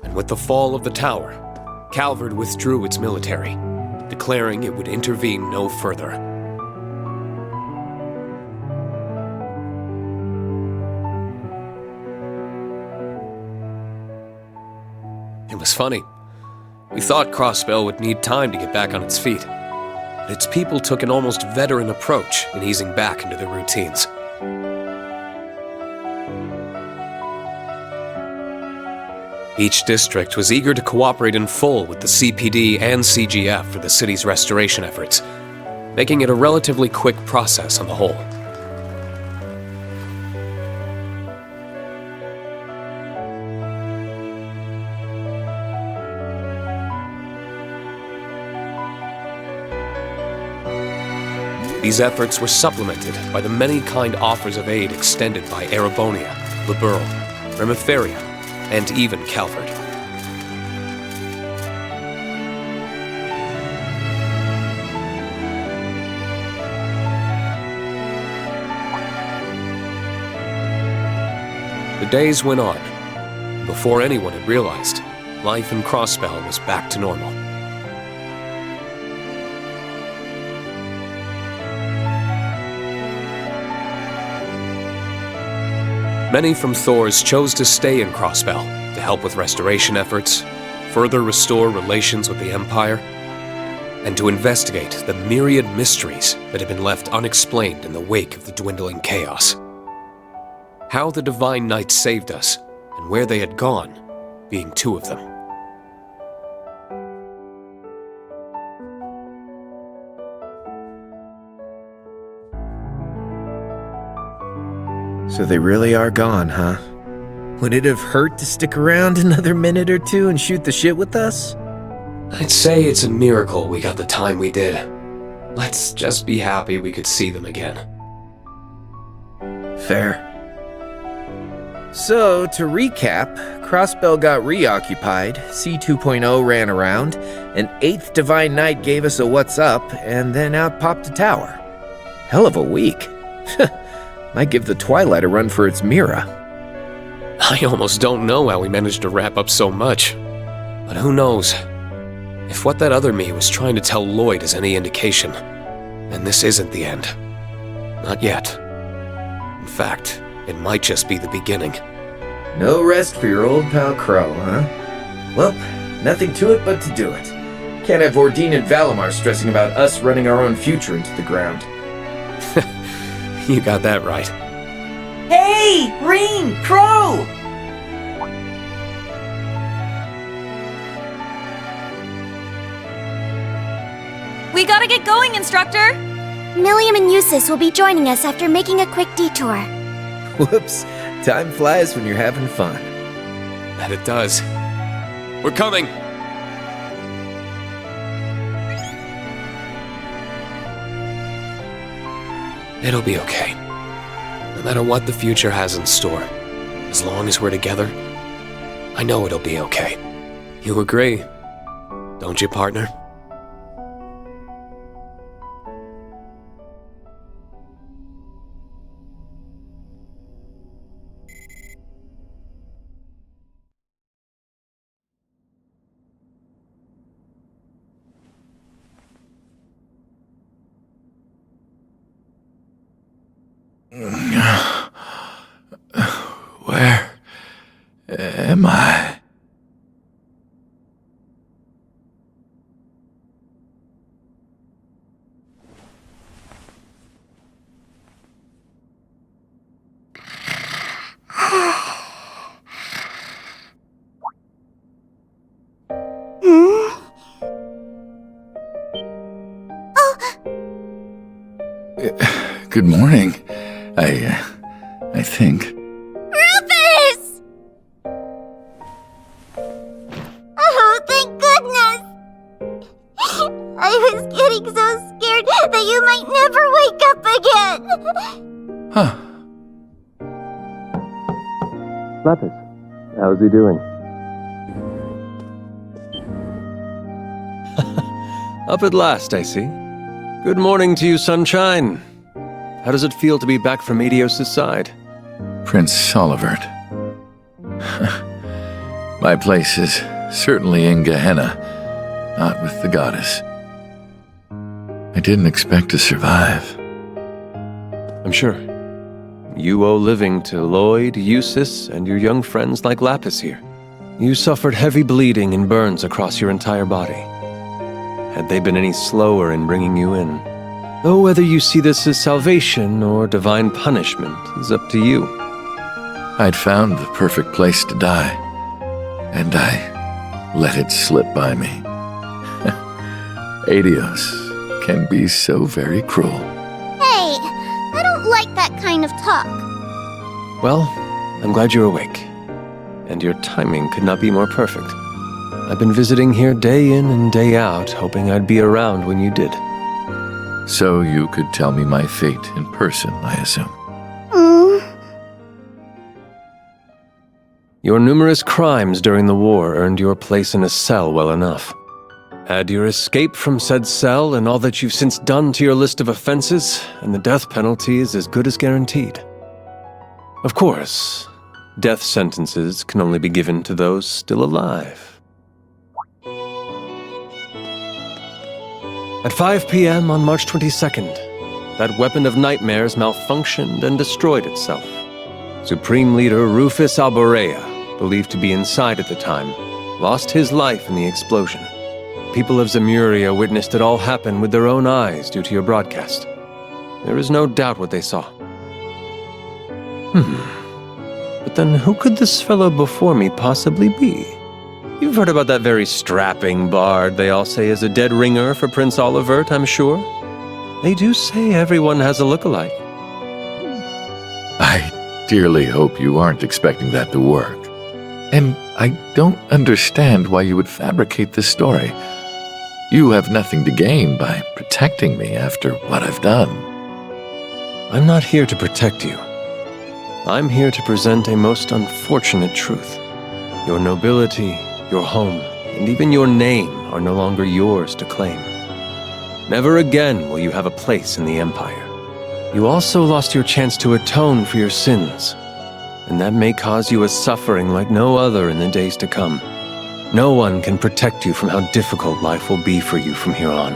And with the fall of the tower, Calvard withdrew its military, declaring it would intervene no further. It was funny. We thought Crossbell would need time to get back on its feet. Its people took an almost veteran approach in easing back into their routines. Each district was eager to cooperate in full with the CPD and CGF for the city's restoration efforts, making it a relatively quick process on the whole. These efforts were supplemented by the many kind offers of aid extended by Erebonia, Liberl, Remiferia, and even Calvard. The days went on. Before anyone had realized, life in Crossbell was back to normal. Many from Thors chose to stay in Crossbell to help with restoration efforts, further restore relations with the Empire, and to investigate the myriad mysteries that had been left unexplained in the wake of the dwindling chaos. How the Divine Knights saved us, and where they had gone, being two of them. So they really are gone, huh? Would it have hurt to stick around another minute or two and shoot the shit with us? I'd say it's a miracle we got the time we did. Let's just be happy we could see them again. Fair. So, to recap, Crossbell got reoccupied, C2.0 ran around, an 8th Divine Knight gave us a what's up, and then out popped the tower. Hell of a week. Might give the Twilight a run for its Mira. I almost don't know how we managed to wrap up so much. But who knows? If what that other me was trying to tell Lloyd is any indication, then this isn't the end. Not yet. In fact, it might just be the beginning. No rest for your old pal Crow, huh? Well, nothing to it but to do it. Can't have Ordine and Valimar stressing about us running our own future into the ground. You got that right. Hey! Rean! Crow! We gotta get going, Instructor! Milliam and Eustace will be joining us after making a quick detour. Whoops. Time flies when you're having fun. That it does. We're coming! It'll be okay. No matter what the future has in store, As long as we're together, I know it'll be okay. You agree, don't you, partner? Where am I? Good morning. I think. Rufus! Oh, thank goodness! I was getting so scared that you might never wake up again! Huh. Lapis, how's he doing? Up at last, I see. Good morning to you, sunshine. How does it feel to be back from Medios' side? Prince Olivert. My place is certainly in Gehenna, not with the goddess. I didn't expect to survive. I'm sure. You owe living to Lloyd, Eustace, and your young friends like Lapis here. You suffered heavy bleeding and burns across your entire body. Had they been any slower in bringing you in? Though whether you see this as salvation or divine punishment is up to you. I'd found the perfect place to die, and I let it slip by me. Adios can be so very cruel. Hey, I don't like that kind of talk. Well, I'm glad you're awake. And your timing could not be more perfect. I've been visiting here day in and day out, hoping I'd be around when you did. So you could tell me my fate in person, I assume. Your numerous crimes during the war earned your place in a cell well enough. Add your escape from said cell and all that you've since done to your list of offenses, and the death penalty is as good as guaranteed. Of course, death sentences can only be given to those still alive. At 5 p.m. on March 22nd, that weapon of nightmares malfunctioned and destroyed itself. Supreme Leader Rufus Alborea, believed to be inside at the time, lost his life in the explosion. People of Zemuria witnessed it all happen with their own eyes due to your broadcast. There is no doubt what they saw. But then who could this fellow before me possibly be? You've heard about that very strapping bard they all say is a dead ringer for Prince Olivert, I'm sure. They do say everyone has a look-alike. I dearly hope you aren't expecting that to work. And I don't understand why you would fabricate this story. You have nothing to gain by protecting me after what I've done. I'm not here to protect you. I'm here to present a most unfortunate truth. Your nobility, your home, and even your name are no longer yours to claim. Never again will you have a place in the Empire. You also lost your chance to atone for your sins, and that may cause you a suffering like no other in the days to come. No one can protect you from how difficult life will be for you from here on.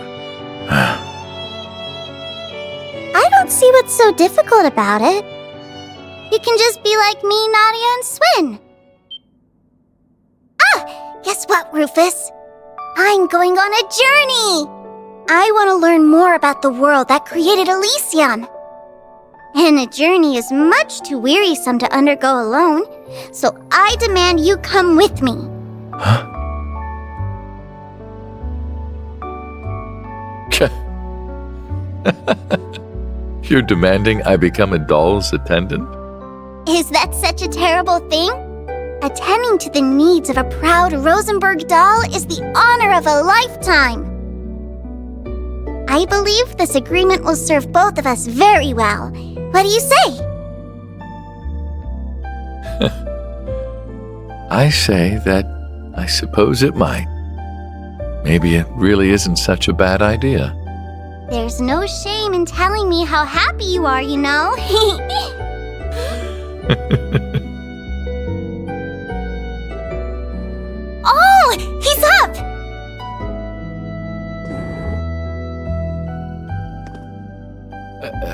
I don't see what's so difficult about it. You can just be like me, Nadia, and Swin. Guess what, Rufus? I'm going on a journey! I want to learn more about the world that created Elysium. And a journey is much too wearisome to undergo alone, so I demand you come with me. Huh? You're demanding I become a doll's attendant? Is that such a terrible thing? Attending to the needs of a proud Rosenberg doll is the honor of a lifetime. I believe this agreement will serve both of us very well. What do you say? I say that I suppose it might. Maybe it really isn't such a bad idea. There's no shame in telling me how happy you are, you know? Oh, he's up!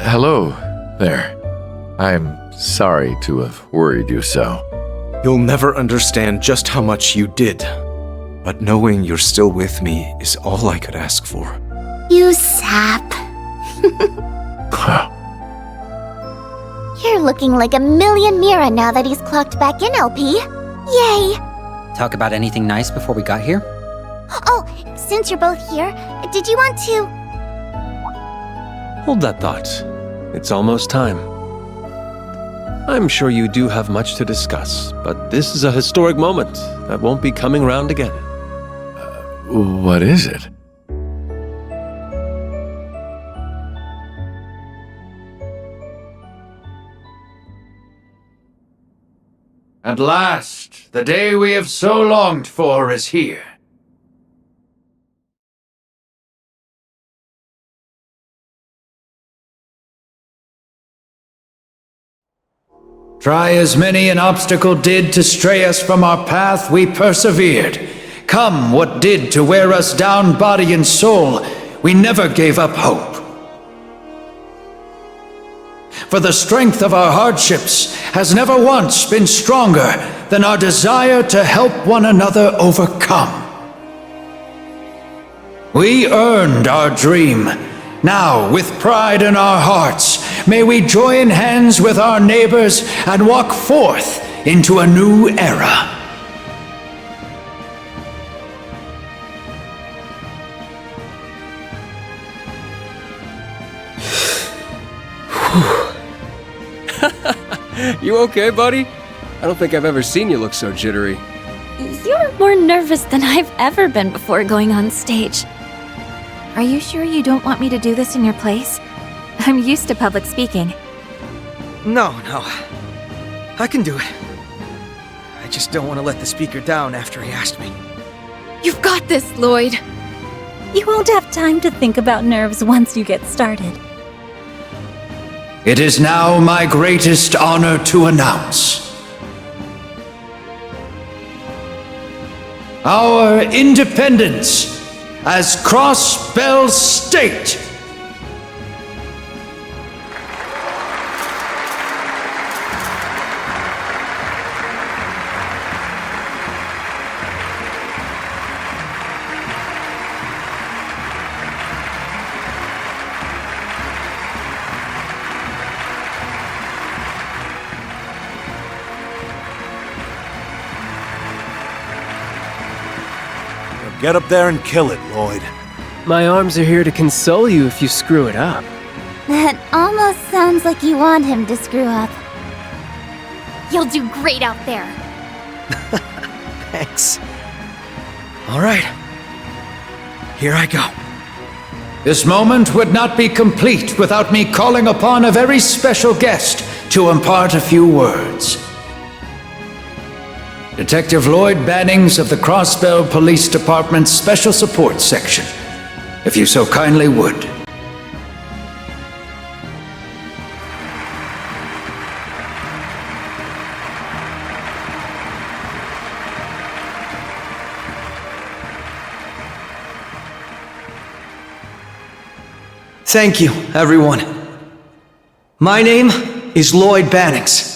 Hello there. I'm sorry to have worried you so. You'll never understand just how much you did, but knowing you're still with me is all I could ask for. You sap. You're looking like a million Mira now that he's clocked back in, LP. Yay! Talk about anything nice before we got here? Oh, since you're both here, did you want to... Hold that thought. It's almost time. I'm sure you do have much to discuss, but this is a historic moment that won't be coming round again. What is it? At last, the day we have so longed for is here. Try as many an obstacle did to stray us from our path, we persevered. Come what did to wear us down body and soul, we never gave up hope. For the strength of our hardships has never once been stronger than our desire to help one another overcome. We earned our dream. Now, with pride in our hearts, may we join hands with our neighbors and walk forth into a new era. You okay, buddy? I don't think I've ever seen you look so jittery. You're more nervous than I've ever been before going on stage. Are you sure you don't want me to do this in your place? I'm used to public speaking. No. I can do it. I just don't want to let the speaker down after he asked me. You've got this, Lloyd. You won't have time to think about nerves once you get started. It is now my greatest honor to announce our independence as Crossbell State. Get up there and kill it, Lloyd. My arms are here to console you if you screw it up. That almost sounds like you want him to screw up. You'll do great out there. Thanks. All right. Here I go. This moment would not be complete without me calling upon a very special guest to impart a few words. Detective Lloyd Bannings of the Crossbell Police Department's Special Support Section, if you so kindly would. Thank you, everyone. My name is Lloyd Bannings.